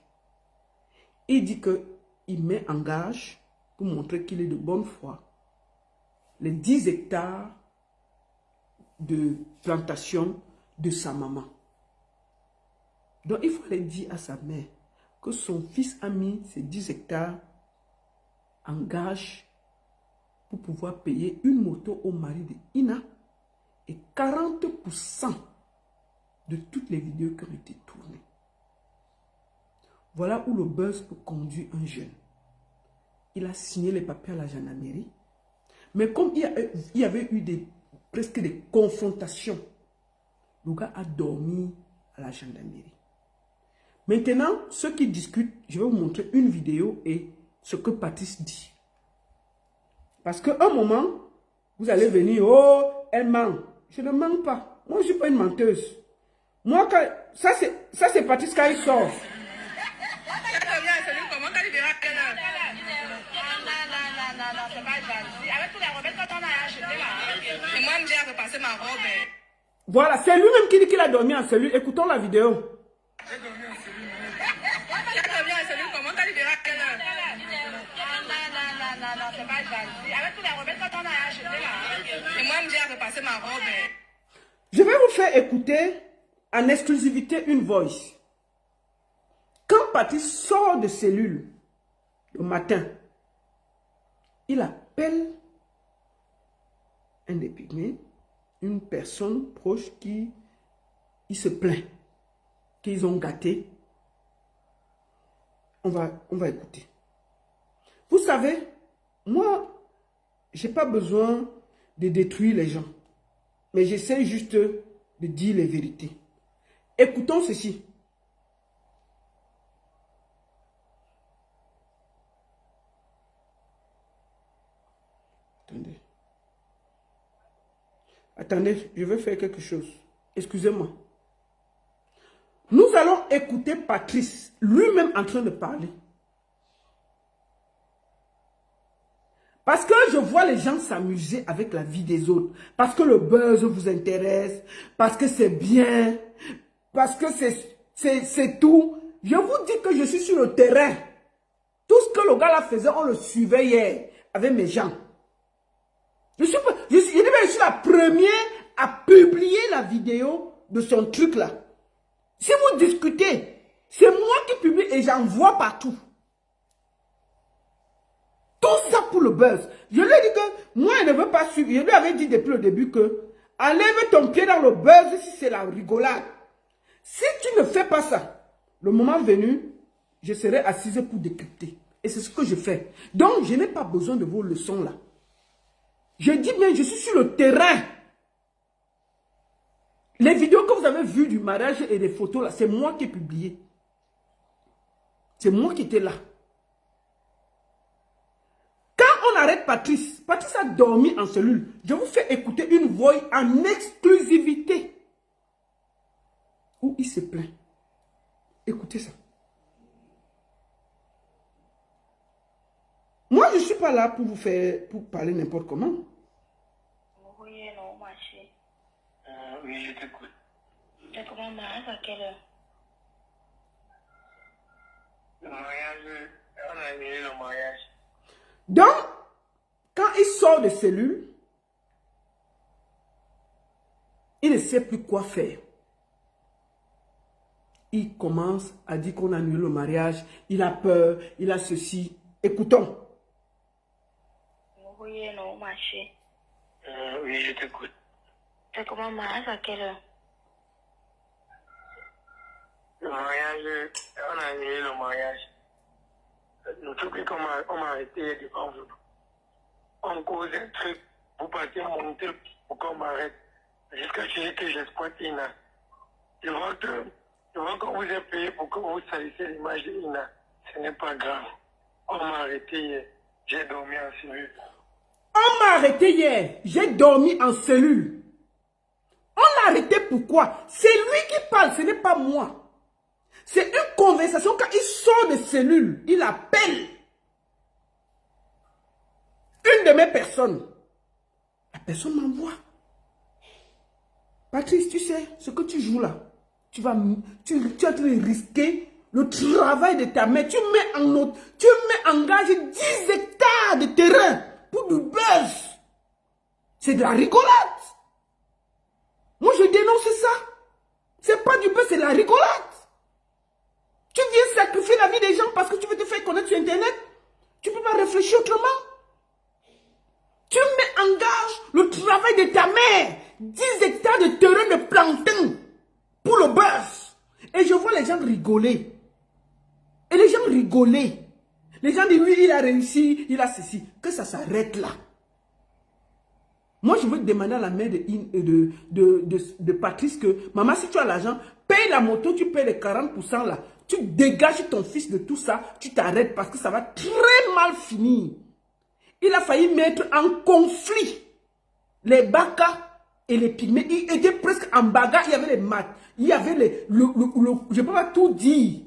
Il dit qu'il met en gage, pour montrer qu'il est de bonne foi, les 10 hectares de plantation de sa maman. Donc il fallait dire à sa mère que son fils a mis ces 10 hectares en gage pour pouvoir payer une moto au mari de Ina et 40% de toutes les vidéos qui ont été tournées. Voilà où le buzz peut conduire un jeune. Il a signé les papiers à la gendarmerie. Mais comme il y avait eu presque des confrontations, le gars a dormi à la gendarmerie. Maintenant, ceux qui discutent, je vais vous montrer une vidéo et ce que Patrice dit. Parce qu'à un moment, vous allez venir, oh, elle ment. Je ne mens pas. Moi, je ne suis pas une menteuse. Moi, ça c'est Patrice quand il sort. Voilà, c'est lui-même qui dit qu'il a dormi en cellule. Écoutons la vidéo. Je vais vous faire écouter en exclusivité une voice. Quand Patrice sort de cellule le matin, il appelle un des pygmées, une personne proche qui il se plaint qu'ils ont gâté. On va écouter. Vous savez, moi, je n'ai pas besoin de détruire les gens. Mais j'essaie juste de dire les vérités. Écoutons ceci. Attendez. Attendez, je vais faire quelque chose. Excusez-moi. Nous allons écouter Patrice, lui-même en train de parler. Parce que je vois les gens s'amuser avec la vie des autres. Parce que le buzz vous intéresse. Parce que c'est bien. Parce que c'est tout. Je vous dis que je suis sur le terrain. Tout ce que le gars là faisait, on le suivait hier avec mes gens. Je suis la première à publier la vidéo de son truc là. Si vous discutez, c'est moi qui publie et j'envoie partout. Tout ça pour le buzz. Je lui ai dit que moi, je ne veux pas suivre. Je lui avais dit depuis le début que enlève ton pied dans le buzz si c'est la rigolade. Si tu ne fais pas ça, le moment venu, je serai assise pour décrypter. Et c'est ce que je fais. Donc, je n'ai pas besoin de vos leçons là. Je dis bien, je suis sur le terrain. Les vidéos que vous avez vues du mariage et des photos là, c'est moi qui ai publié. C'est moi qui étais là. Quand on arrête Patrice, Patrice a dormi en cellule. Je vous fais écouter une voix en exclusivité où il se plaint. Écoutez ça. Moi, je ne suis pas là pour vous faire, pour parler n'importe comment. Oui, non, ma chérie. Oui, je t'écoute. T'as comment mariage à quelle heure? Le mariage, on a annulé le mariage. Donc, quand il sort de cellule, il ne sait plus quoi faire. Il commence à dire qu'on a annulé le mariage, il a peur, il a ceci. Écoutons. Oui, non, ma chérie. Oui, je t'écoute. T'as comment mariage à quelle heure? Le mariage, on a annulé le mariage. Le truc qu'on m'a arrêté devant vous. On cause un truc, vous partez monter pour qu'on m'arrête. Jusqu'à ce que j'exploite Ina. Je vois qu'on vous a payé pour que vous salissez l'image d'Ina. Ce n'est pas grave. On m'a arrêté hier. J'ai dormi en cellule. On m'a arrêté hier. J'ai dormi en cellule. On l'a arrêté pourquoi? C'est lui qui parle, ce n'est pas moi. C'est une conversation quand il sort de cellule. Il appelle une de mes personnes. La personne m'envoie. Patrice, tu sais, ce que tu joues là, tu es en train de risquer le travail de ta mère. Tu mets en gage 10 hectares de terrain pour du buzz. C'est de la rigolade. Moi, je dénonce ça. C'est pas du buzz, c'est de la rigolade. Tu viens sacrifier la vie des gens parce que tu veux te faire connaître sur Internet. Tu ne peux pas réfléchir autrement. Tu mets en gage le travail de ta mère. 10 hectares de terrain de plantain pour le buzz. Et je vois les gens rigoler. Et les gens rigoler. Les gens disent, oui, il a réussi, il a ceci. Que ça s'arrête là. Moi, je veux demander à la mère de Patrice que, maman, si tu as l'argent, paye la moto, tu payes les 40% là. Tu dégages ton fils de tout ça, tu t'arrêtes parce que ça va très mal finir. Il a failli mettre en conflit les Baka et les Pygmées. Il était presque en bagarre, il y avait les maths, il y avait je ne peux pas tout dire.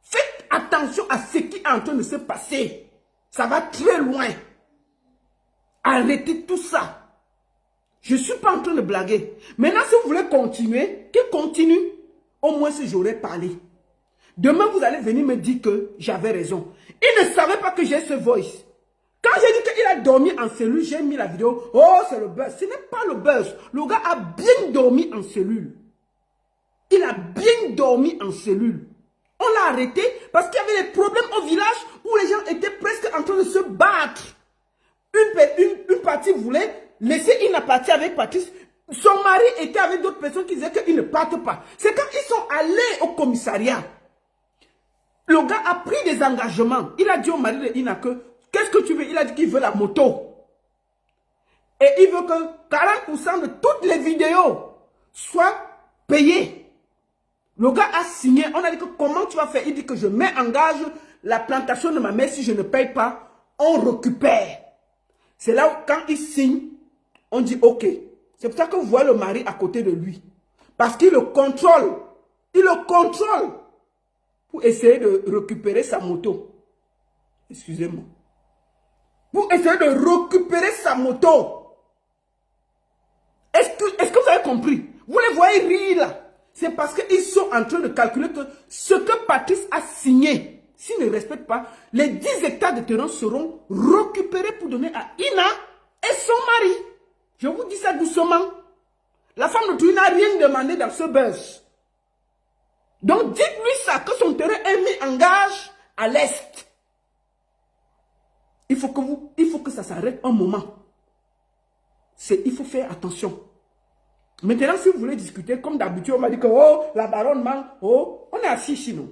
Faites attention à ce qui est en train de se passer. Ça va très loin. Arrêtez tout ça. Je ne suis pas en train de blaguer. Maintenant, si vous voulez continuer, qu'il continue. Au moins si j'aurais parlé. Demain, vous allez venir me dire que j'avais raison. Il ne savait pas que j'ai ce voice. Quand j'ai dit qu'il a dormi en cellule, j'ai mis la vidéo. Oh, c'est le buzz. Ce n'est pas le buzz. Le gars a bien dormi en cellule. Il a bien dormi en cellule. On l'a arrêté parce qu'il y avait des problèmes au village où les gens étaient presque en train de se battre. Une partie voulait laisser une partie avec Patrice. Son mari était avec d'autres personnes qui disaient qu'ils ne partent pas. C'est quand ils sont allés au commissariat. Le gars a pris des engagements. Il a dit au mari de Ina que, qu'est-ce que tu veux? Il a dit qu'il veut la moto. Et il veut que 40% de toutes les vidéos soient payées. Le gars a signé. On a dit que comment tu vas faire? Il dit que je mets en gage la plantation de ma mère. Si je ne paye pas, on récupère. C'est là où quand il signe, on dit ok. C'est pour ça que vous voyez le mari à côté de lui. Parce qu'il le contrôle. Il le contrôle. Pour essayer de récupérer sa moto. Excusez-moi. Pour essayer de récupérer sa moto. Est-ce que vous avez compris? Vous les voyez rire là. C'est parce qu'ils sont en train de calculer que ce que Patrice a signé, s'il ne respecte pas, les 10 hectares de terrain seront récupérés pour donner à Ina et son mari. Je vous dis ça doucement. La femme de Touy n'a rien demandé dans ce buzz. Donc dites-lui ça, que son terrain est mis en gage à l'est. Il faut que ça s'arrête un moment. Il faut faire attention. Maintenant, si vous voulez discuter, comme d'habitude, on m'a dit que oh, la baronne ment, oh, on est assis ici, non?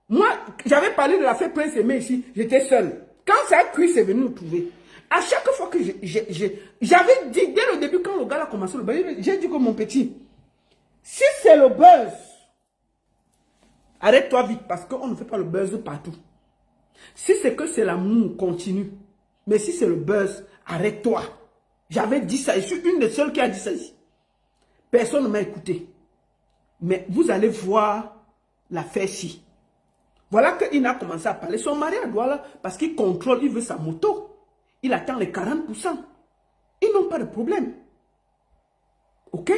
Moi, j'avais parlé de l'affaire Prince Aimé ici, j'étais seul. Quand ça a cuit, c'est venu nous trouver. À chaque fois que j'avais dit, dès le début, quand le gars a commencé le buzz, j'ai dit que mon petit, si c'est le buzz, arrête-toi vite, parce qu'on ne fait pas le buzz partout. Si c'est que c'est l'amour, continue. Mais si c'est le buzz, arrête-toi. J'avais dit ça, je suis une des seules qui a dit ça ici. Personne ne m'a écouté. Mais vous allez voir l'affaire-ci. Voilà qu'il a commencé à parler. Son mari à Douala, parce qu'il contrôle, il veut sa moto. Il attend les 40%. Ils n'ont pas de problème. Ok?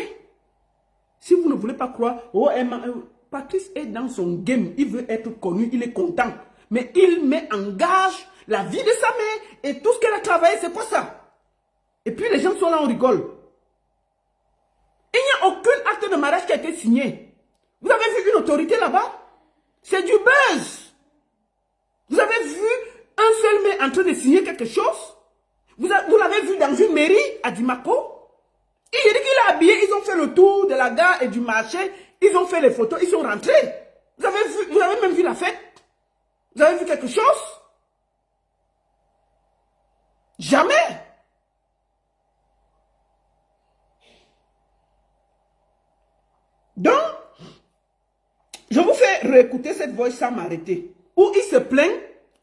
Si vous ne voulez pas croire, oh, Patrice est dans son game. Il veut être connu, il est content. Mais il met en gage la vie de sa mère et tout ce qu'elle a travaillé, c'est quoi ça? Et puis les gens sont là, on rigole. Il n'y a aucun acte de mariage qui a été signé. Vous avez vu une autorité là-bas? C'est du buzz. Vous avez vu un seul mec en train de signer quelque chose? Vous l'avez vu dans une mairie à Dimako? Il dit qu'il est habillé, ils ont fait le tour de la gare et du marché, ils ont fait les photos, ils sont rentrés. Vous avez même vu la fête? Vous avez vu quelque chose? Jamais. Donc, je vous fais réécouter cette voix sans m'arrêter. Où il se plaint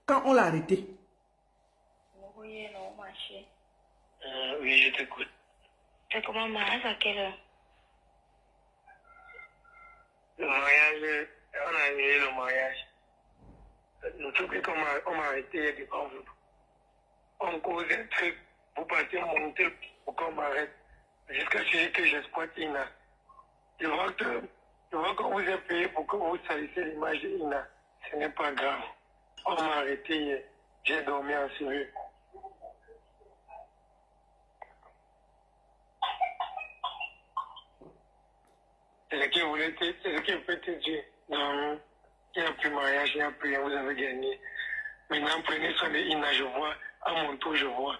quand on l'a arrêté. Oui, je t'écoute. T'as comment mariage à quelle heure? Le mariage, on a annulé le mariage. Le truc est qu'on m'a arrêté devant vous. On cause un truc vous partez monter pour qu'on m'arrête. Jusqu'à ce que j'exploite Ina. Je vois qu'on vous a payé pour que vous salissez l'image d'Ina. Ce n'est pas grave. On m'a arrêté hier. J'ai dormi en cellule. C'est ce qu'il peut te dire. Non, il n'y a plus mariage, il n'y a plus rien, vous avez gagné. Maintenant, prenez soin de Ina, je vois. À mon tour, je vois.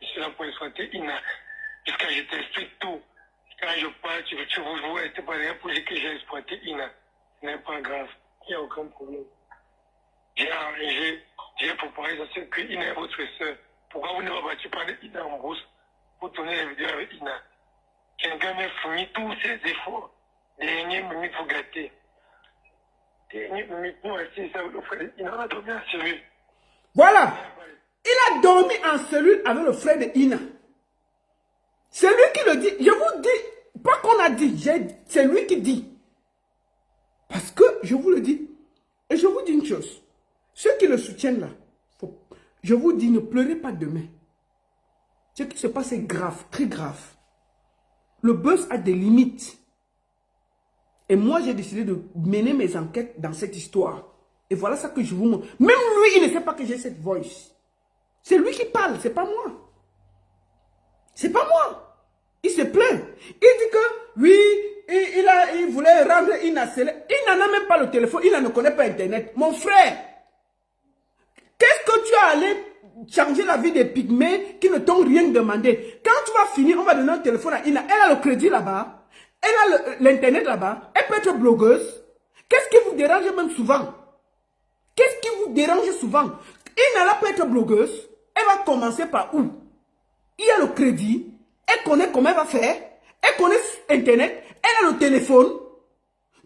Je suis là pour exploiter Ina. Jusqu'à je t'explique tout. Quand je parle, tu vous êtes pas là pour dire que j'ai exploité Ina. Ce n'est pas grave. Il n'y a aucun problème. J'ai arrangé, j'ai préparé ça, que Ina est votre soeur. Pourquoi vous ne m'avez pas de Ina en brousse pour tourner la vidéo avec Ina? Quelqu'un m'a fourni tous ses efforts. Dernière minute, vous gâtez. Dernière minute, nous, assis, ça, le frère, il en a dormi en cellule. Voilà. Il a dormi en cellule avec le frère de Ina. C'est lui qui le dit. Je vous dis, pas qu'on a dit, c'est lui qui dit. Parce que, je vous le dis, et je vous dis une chose. Ceux qui le soutiennent là, je vous dis, ne pleurez pas demain. Ce qui se passe est grave, très grave. Le buzz a des limites. Et moi, j'ai décidé de mener mes enquêtes dans cette histoire. Et voilà ça que je vous montre. Même lui, il ne sait pas que j'ai cette voice. C'est lui qui parle, c'est pas moi. C'est pas moi. Il se plaint. Il dit que, oui, il voulait rendre Ina célèbre. Il n'en a même pas le téléphone, il ne connaît pas Internet. Mon frère, qu'est-ce que tu as allé changer la vie des pygmées qui ne t'ont rien demandé? Quand tu vas finir, on va donner un téléphone à Ina. Elle a le crédit là-bas. Elle a l'internet là-bas. Elle peut être blogueuse. Qu'est-ce qui vous dérange même souvent? Qu'est-ce qui vous dérange souvent? Ina peut être blogueuse. Elle va commencer par où? Il y a le crédit. Elle connaît comment elle va faire. Elle connaît internet. Elle a le téléphone.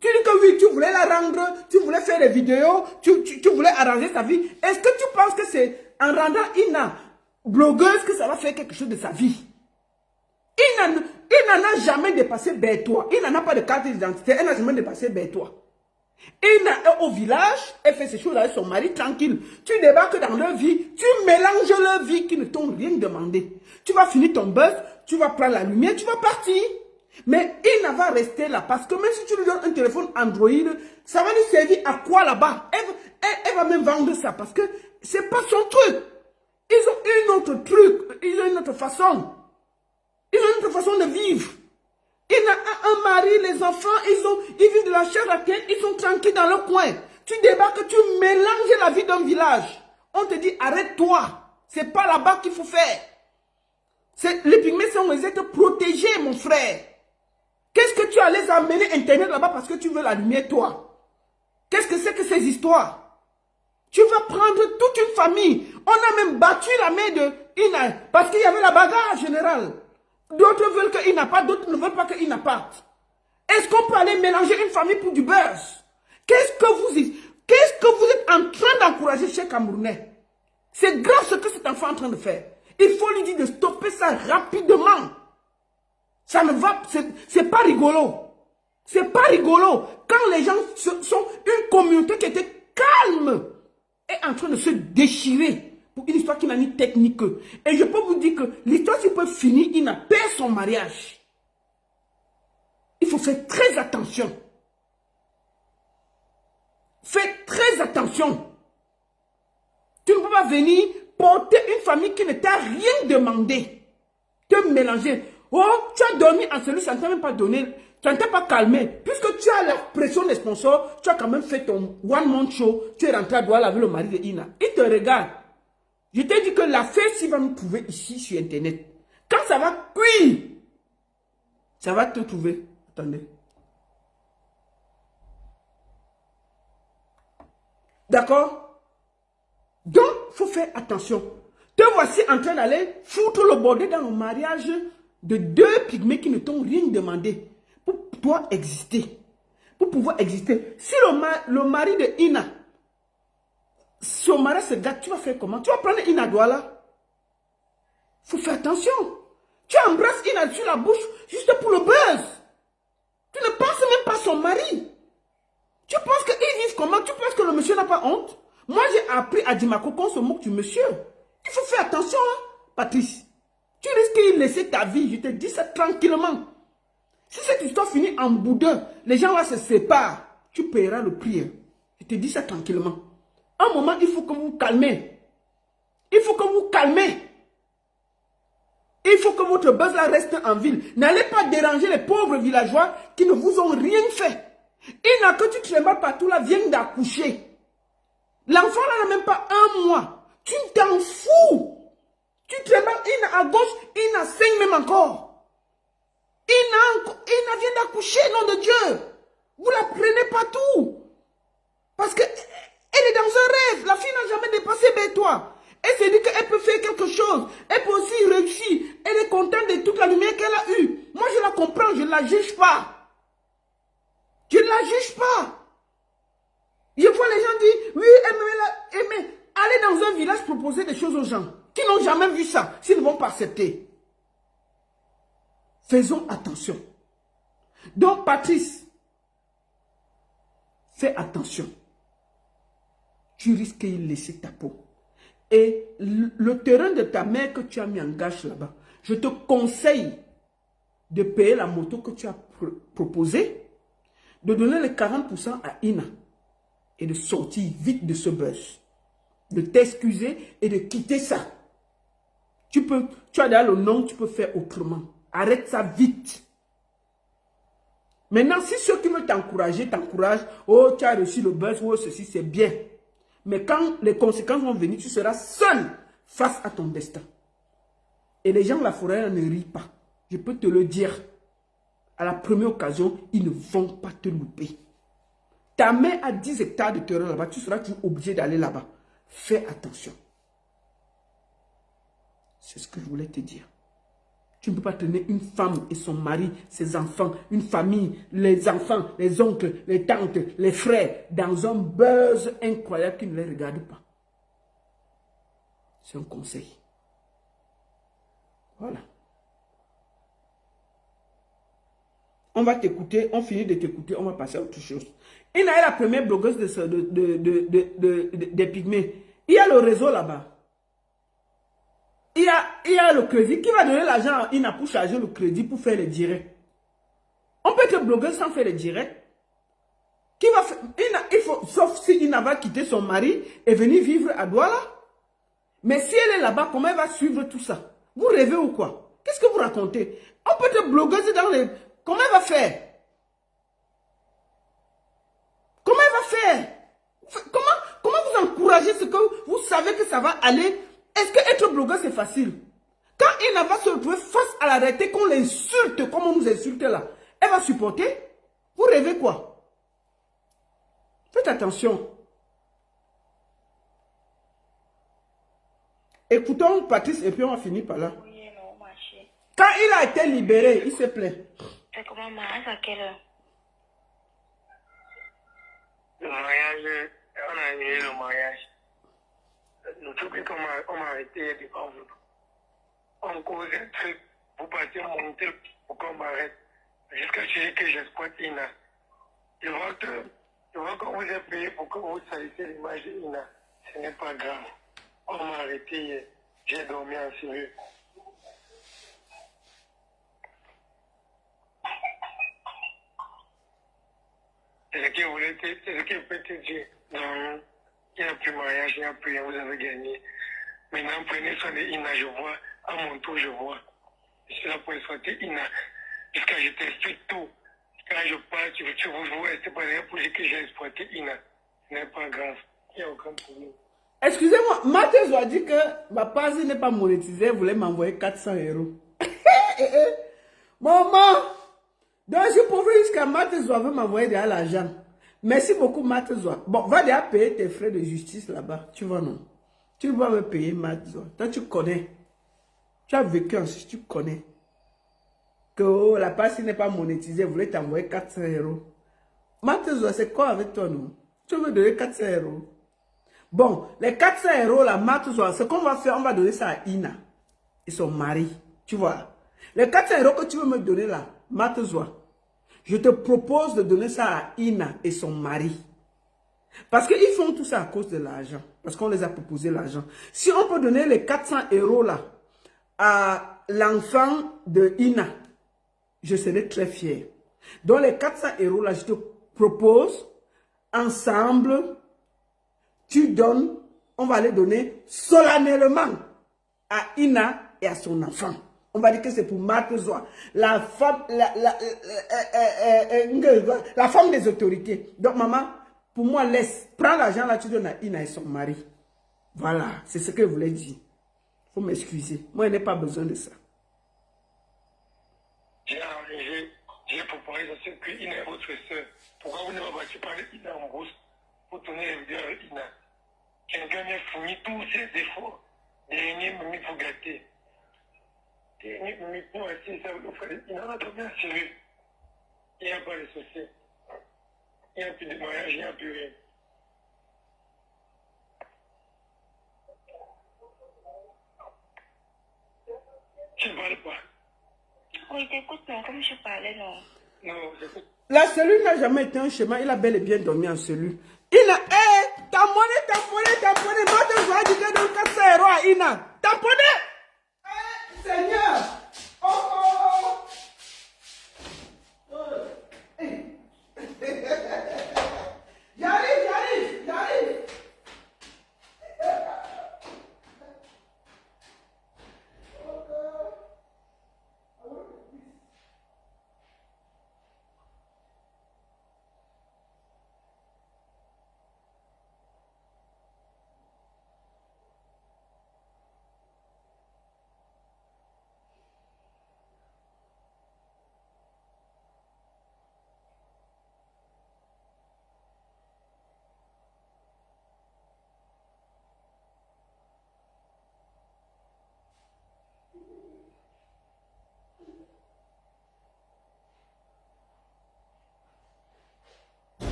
Tu dis que oui, tu voulais la rendre. Tu voulais faire des vidéos. Tu voulais arranger sa vie. Est-ce que tu penses que c'est en rendant Ina blogueuse que ça va faire quelque chose de sa vie? Il n'en a jamais dépassé Bertois. Il n'en a pas de carte d'identité. Elle n'a jamais dépassé Bertois. Il est au village. Elle fait ses choses avec son mari tranquille. Tu débarques dans leur vie. Tu mélanges leur vie qui ne t'ont rien demandé. Tu vas finir ton buzz. Tu vas prendre la lumière. Tu vas partir. Mais il va rester là. Parce que même si tu lui donnes un téléphone Android, ça va lui servir à quoi là-bas? Elle va même vendre ça. Parce que c'est pas son truc. Ils ont une autre truc. Ils ont une autre façon. Ils ont une autre façon de vivre. Il a un mari, les enfants, ils vivent de la chair à laquelle ils sont tranquilles dans leur coin. Tu débarques, tu mélanges la vie d'un village. On te dit, arrête-toi. C'est pas là-bas qu'il faut faire. Les pygmées sont les êtres protégés, mon frère. Qu'est-ce que tu as les amener Internet là-bas parce que tu veux la lumière, toi? Qu'est-ce que c'est que ces histoires? Tu vas prendre toute une famille. On a même battu la main de Ina parce qu'il y avait la bagarre générale. D'autres veulent qu'il n'a pas, d'autres ne veulent pas qu'il n'a pas. Est-ce qu'on peut aller mélanger une famille pour du buzz? Qu'est-ce que vous êtes en train d'encourager chez Camerounais? C'est grave ce que cet enfant est en train de faire. Il faut lui dire de stopper ça rapidement. Ça ne va, c'est pas rigolo. C'est pas rigolo. Quand les gens sont une communauté qui était calme est en train de se déchirer. Pour une histoire qui n'a ni technique. Et je peux vous dire que l'histoire, s'il peut finir, il n'a pas son mariage. Il faut faire très attention. Faites très attention. Tu ne peux pas venir porter une famille qui ne t'a rien demandé. Te mélanger. Oh, tu as dormi en celui, ça ne t'a même pas donné. Ça ne t'a pas calmé. Puisque tu as la pression des sponsors, tu as quand même fait ton one-man show. Tu es rentré à Douala avec le mari de Ina. Il te regarde. Je t'ai dit que la fête, s'il va nous trouver ici sur Internet, quand ça va cuire, ça va te trouver. Attendez. D'accord? Donc, il faut faire attention. Te voici en train d'aller foutre le bordel dans le mariage de deux pygmées qui ne t'ont rien demandé pour toi exister. Pour pouvoir exister. Si le mari de Ina, son mari se gâte, tu vas faire comment? Tu vas prendre Ina Douala. Il faut faire attention. Tu embrasses Ina sur la bouche juste pour le buzz. Tu ne penses même pas à son mari. Tu penses qu'ils vivent comment? Tu penses que le monsieur n'a pas honte? Moi, j'ai appris à Dimako qu'on se moque du monsieur. Il faut faire attention, hein, Patrice. Tu risques de laisser ta vie. Je te dis ça tranquillement. Si cette histoire finit en boudin, les gens là se séparent. Tu paieras le prix. Je te dis ça tranquillement. Un moment, il faut que vous vous calmez. Il faut que vous vous calmez. Il faut que votre buzz là reste en ville. N'allez pas déranger les pauvres villageois qui ne vous ont rien fait. Il n'a que tu trembles partout là, vient d'accoucher. L'enfant là n'a même pas un mois. Tu t'en fous. Tu trembles, il n'a à gauche, il n'a 5 même encore. Il vient d'accoucher, nom de Dieu. Vous la prenez partout. Parce que elle est dans un rêve. La fille n'a jamais dépassé toi. Elle s'est dit qu'elle peut faire quelque chose. Elle peut aussi réussir. Elle est contente de toute la lumière qu'elle a eue. Moi, je la comprends. Je ne la juge pas. Je ne la juge pas. Je vois les gens dire, oui, aimer. Allez dans un village proposer des choses aux gens qui n'ont jamais vu ça, s'ils ne vont pas accepter. Faisons attention. Donc, Patrice, fais attention. Tu risques de laisser ta peau. Et le terrain de ta mère que tu as mis en gage là-bas, je te conseille de payer la moto que tu as proposée, de donner les 40% à Ina et de sortir vite de ce buzz. De t'excuser et de quitter ça. Tu as d'ailleurs le nom, tu peux faire autrement. Arrête ça vite. Maintenant, si ceux qui veulent t'encourager, t'encouragent, oh, tu as reçu le buzz, oh, ceci, c'est bien. Mais quand les conséquences vont venir, tu seras seul face à ton destin. Et les gens de la forêt ne rient pas. Je peux te le dire. À la première occasion, ils ne vont pas te louper. Ta mère a 10 hectares de terrain là-bas, tu seras toujours obligé d'aller là-bas. Fais attention. C'est ce que je voulais te dire. Tu ne peux pas tenir une femme et son mari, ses enfants, une famille, les enfants, les oncles, les tantes, les frères, dans un buzz incroyable qui ne les regarde pas. C'est un conseil. Voilà. On va t'écouter, on finit de t'écouter, on va passer à autre chose. Il y a la première blogueuse des pygmées. Il y a le réseau là-bas. Il y a le crédit. Qui va donner l'argent à Ina pour charger le crédit pour faire les directs? On peut être blogueuse sans faire les directs. Qui va faire? Sauf si Ina va quitter son mari et venir vivre à Douala. Mais si elle est là-bas, comment elle va suivre tout ça? Vous rêvez ou quoi? Qu'est-ce que vous racontez? On peut être blogueuse dans les... Comment elle va faire? Comment elle va faire? Comment vous encouragez ce que vous savez que ça va aller? Est-ce que être blogueur c'est facile? Quand Ina va se retrouver face à la réalité, qu'on l'insulte comme on nous insulte là, elle va supporter? Vous rêvez quoi? Faites attention. Écoutons Patrice et puis on va finir par là. Oui, non, ma chérie. Quand il a été libéré, il se plaît. C'est comment mariage à quelle heure? Le mariage, on a annulé le mariage. Nous tous qu'on m'a arrêté devant vous. On cause un truc, vous partez monter pour qu'on m'arrête. Jusqu'à ce que j'exploite Ina. Je vois qu'on vous a payé pour que vous salissez l'image d'Ina. Ce n'est pas grave. On m'a arrêté hier. J'ai dormi en cellule. C'est ce que je peux te dire. Non, il n'y a plus mariage, il n'y a plus rien, vous avez gagné. Maintenant, prenez soin de Ina, je vois. À mon tour, je vois. Je suis là pour exploiter Ina. Jusqu'à je t'explique tout. Quand je parle, tu vous restez pas là pour dire que j'ai exploité Ina. Ce n'est pas grave. Il n'y a aucun problème. Excusez-moi, Matheus a dit que ma page n'est pas monétisée, elle voulait m'envoyer 400 €. Maman! Donc je pourrais jusqu'à Matheus veut m'envoyer de l'argent. Merci beaucoup Matheus. Bon, va déjà payer tes frais de justice là-bas. Tu vois non? Tu vas me payer Matheus. Toi tu connais. Tu as vécu ensuite, tu connais. Que oh, la page n'est pas monétisée, elle voulait t'envoyer 400 €. Matheus, c'est quoi avec toi non? Tu veux me donner 400 €. Bon, les 400 € là, Matheus, ce qu'on va faire, on va donner ça à Ina et son mari. Tu vois? Les 400 € que tu veux me donner là, Matheus, je te propose de donner ça à Ina et son mari. Parce qu'ils font tout ça à cause de l'argent. Parce qu'on les a proposé l'argent. Si on peut donner les 400 € là à l'enfant de Ina, je serai très fière. Donc les 400 euros là, je te propose, ensemble, tu donnes, on va les donner solennellement à Ina et à son enfant. On va dire que c'est pour Marthe Zoa, la femme des autorités. Donc maman, pour moi, laisse, prends l'argent là, tu donnes à Ina et son mari. Voilà, c'est ce que je voulais dire. Il faut m'excuser. Moi, je n'ai pas besoin de ça. J'ai arrangé, j'ai proposé à ce que Ina est votre soeur. Pourquoi vous ne m'avez pas parlé d'Ina en brousse pour tourner les vidéos avec Ina? Quelqu'un m'a fourni tous ses efforts. Dernier me mis pour gâter. Dernier me mis pour essayer ça. Ina n'a pas bien serré. Il n'y a pas de souci. Il n'y a plus de mariage, il n'y a plus rien. Je ne parle pas. Oui, t'écoutes, non, comme je parlais, non. Non, j'écoute. La cellule n'a jamais été un chemin. Il a bel et bien dormi en cellule. Ina, tamponné. Moi, je dois dire que dans 400 euros à Ina. Tamponné. Seigneur. Oh. J'arrive.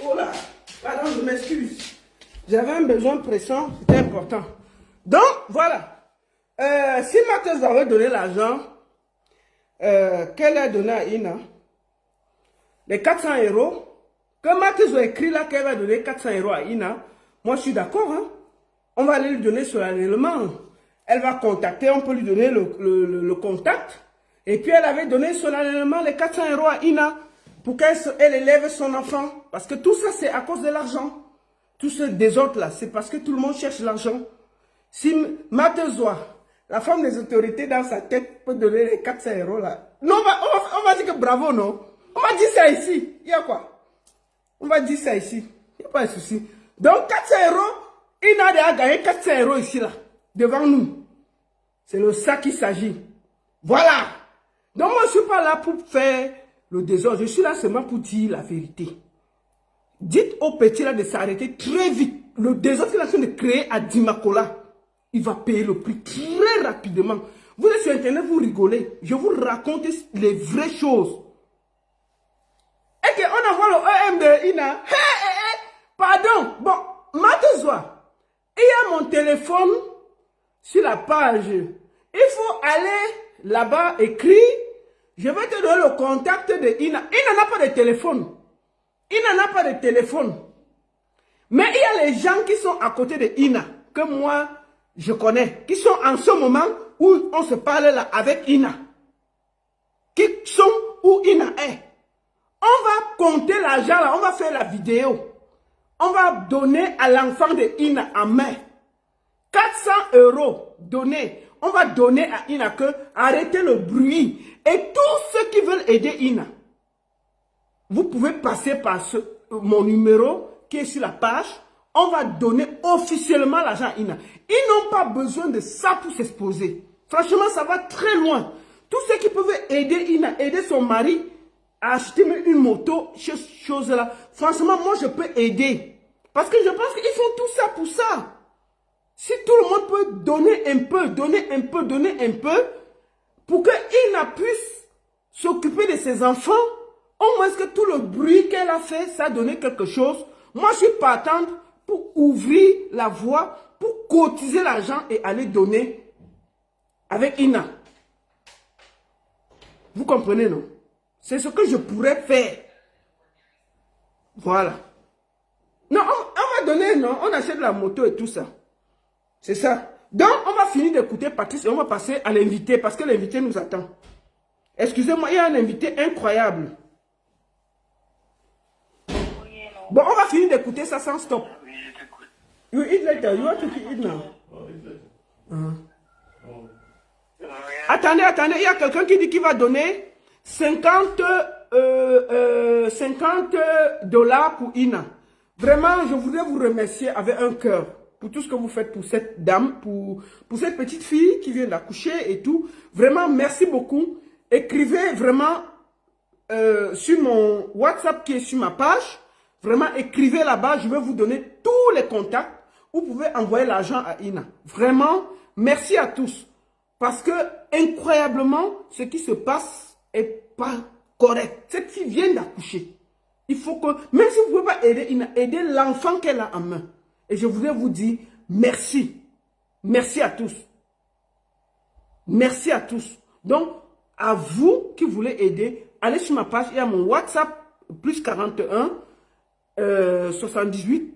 Oh là, pardon, je m'excuse. J'avais un besoin pressant, c'était important. Donc, voilà. Si Mathis avait donné l'argent qu'elle a donné à Ina, les 400 euros, que Mathis a écrit là qu'elle va donner 400 euros à Ina, moi je suis d'accord. Hein? On va aller lui donner solennellement. Elle va contacter, on peut lui donner le contact. Et puis elle avait donné solennellement les 400 euros à Ina pour qu'elle élève son enfant. Parce que tout ça, c'est à cause de l'argent. Tout ce désordre-là, c'est parce que tout le monde cherche l'argent. Si Matezoa, la femme des autorités dans sa tête, peut donner les 400 euros là. Non, on va dire que bravo, non? On va dire ça ici. Il y a quoi? On va dire ça ici. Il n'y a pas de souci. Donc 400 euros, Ina a gagné 400 euros ici là, devant nous. C'est de ça qu'il s'agit. Voilà. Donc moi, je ne suis pas là pour faire le désordre. Je suis là seulement pour dire la vérité. Dites au petit là de s'arrêter très vite. Le désordre qu'il est en train de créer à Dimakola, il va payer le prix très rapidement. Vous êtes sur Internet, vous rigolez. Je vous raconte les vraies choses. Et qu'on envoie le EM de Ina. Pardon. Bon, Matezoa, il y a mon téléphone sur la page. Il faut aller là-bas, écrire. Je vais te donner le contact de Ina. Ina n'a pas de téléphone. Ina n'a pas de téléphone. Mais il y a les gens qui sont à côté de Ina, que moi, je connais, qui sont en ce moment où on se parle là avec Ina. Qui sont où Ina est. On va compter l'argent là, on va faire la vidéo. On va donner à l'enfant de Ina en main. 400 euros donnés. On va donner à Ina que arrêtez le bruit. Et tous ceux qui veulent aider Ina, vous pouvez passer par mon numéro qui est sur la page. On va donner officiellement l'argent à Ina. Ils n'ont pas besoin de ça pour s'exposer. Franchement, ça va très loin. Tous ceux qui peuvent aider Ina, aider son mari à acheter une moto, ces choses-là. Franchement, moi, je peux aider. Parce que je pense qu'ils font tout ça pour ça. Si tout le monde peut donner un peu, pour que Ina puisse s'occuper de ses enfants, au moins que tout le bruit qu'elle a fait, ça a donné quelque chose. Moi, je suis partante pour ouvrir la voie, pour cotiser l'argent et aller donner avec Ina. Vous comprenez, non? C'est ce que je pourrais faire. Voilà. va donner, non? On achète la moto et tout ça. C'est ça. Donc, on va finir d'écouter Patrice et on va passer à l'invité parce que l'invité nous attend. Excusez-moi, il y a un invité incroyable. Bon, on va finir d'écouter ça sans stop. Oui, je t'écoute. You eat later. You want to eat now. Attendez, il y a quelqu'un qui dit qu'il va donner 50 $ pour Ina. Vraiment, je voudrais vous remercier avec un cœur pour tout ce que vous faites pour cette dame, pour cette petite fille qui vient d'accoucher et tout. Vraiment, merci beaucoup. Écrivez vraiment sur mon WhatsApp qui est sur ma page. Vraiment, écrivez là-bas. Je vais vous donner tous les contacts. Vous pouvez envoyer l'argent à Ina. Vraiment, merci à tous. Parce que, incroyablement, ce qui se passe est pas correct. Cette fille vient d'accoucher. Il faut que, même si vous ne pouvez pas aider Ina, aidez l'enfant qu'elle a en main. Et je voudrais vous dire merci. Merci à tous. Merci à tous. Donc, à vous qui voulez aider, allez sur ma page. Il y a mon WhatsApp, plus 41 78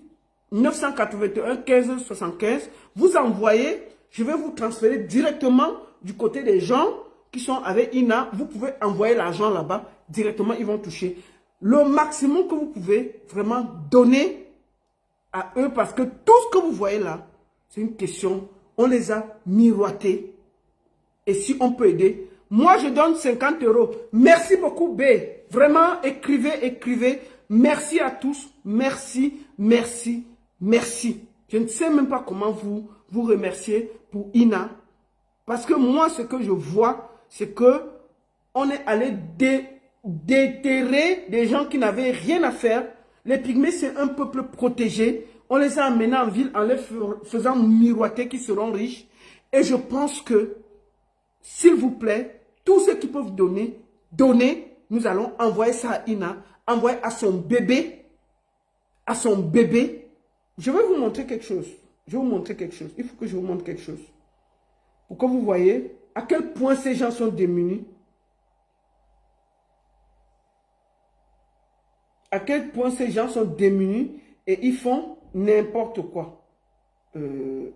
981 15 75. Vous envoyez, je vais vous transférer directement du côté des gens qui sont avec Ina. Vous pouvez envoyer l'argent là-bas. Directement, ils vont toucher. Le maximum que vous pouvez vraiment donner à eux parce que tout ce que vous voyez là, c'est une question. On les a miroités. Et si on peut aider, moi je donne 50 €. Merci beaucoup B. Vraiment, écrivez. Merci à tous. Merci. Je ne sais même pas comment vous remercier pour Ina. Parce que moi, ce que je vois, c'est que on est allé déterrer des gens qui n'avaient rien à faire. Les Pygmées, c'est un peuple protégé. On les a amenés en ville en les faisant miroiter qu'ils seront riches. Et je pense que, s'il vous plaît, tous ceux qui peuvent donner, nous allons envoyer ça à Ina, envoyer à son bébé. Je vais vous montrer quelque chose. Il faut que je vous montre quelque chose. Pour que vous voyez à quel point ces gens sont démunis. À quel point ces gens sont démunis et ils font n'importe quoi.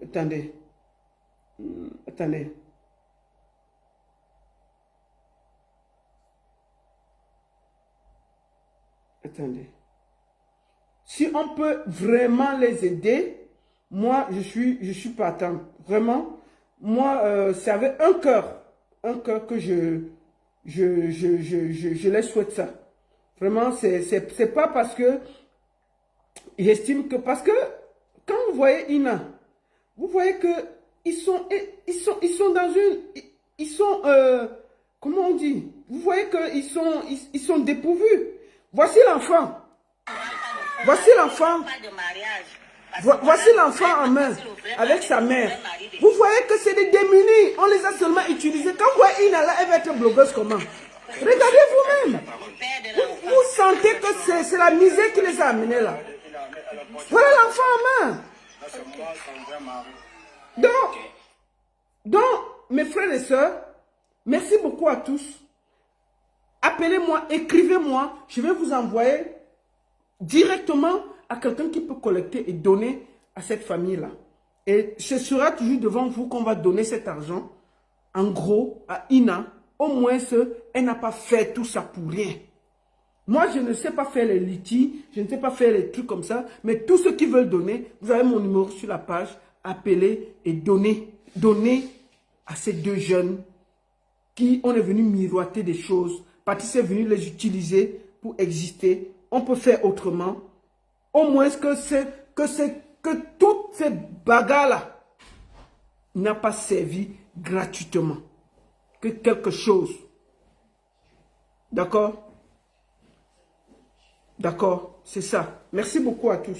Attendez. Si on peut vraiment les aider, moi, je suis partant. Vraiment, moi, c'est avec un cœur que je les souhaite ça. Vraiment, c'est pas parce que j'estime que, parce que quand vous voyez Ina, vous voyez que ils sont dans une, comment on dit? Vous voyez qu'ils sont dépourvus. Voici l'enfant. Voici l'enfant en main, avec sa mère. Vous voyez que c'est des démunis. On les a seulement utilisés. Quand vous voyez Ina là, elle va être blogueuse comment? Regardez vous-même. Vous sentez que c'est la misère qui les a amenés là. Voilà l'enfant en main. Donc, mes frères et sœurs, merci beaucoup à tous. Appelez-moi, écrivez-moi. Je vais vous envoyer directement à quelqu'un qui peut collecter et donner à cette famille-là. Et ce sera toujours devant vous qu'on va donner cet argent. En gros, à Ina, au moins, elle n'a pas fait tout ça pour rien. Moi, je ne sais pas faire les litiges, je ne sais pas faire les trucs comme ça, mais tous ceux qui veulent donner, vous avez mon numéro sur la page, appelez et donnez. Donnez à ces deux jeunes qui on est venu miroiter des choses. Patrice est venu les utiliser pour exister. On peut faire autrement. Au moins que toutes ces bagarres-là n'a pas servi gratuitement. Que quelque chose. D'accord? D'accord, c'est ça. Merci beaucoup à tous.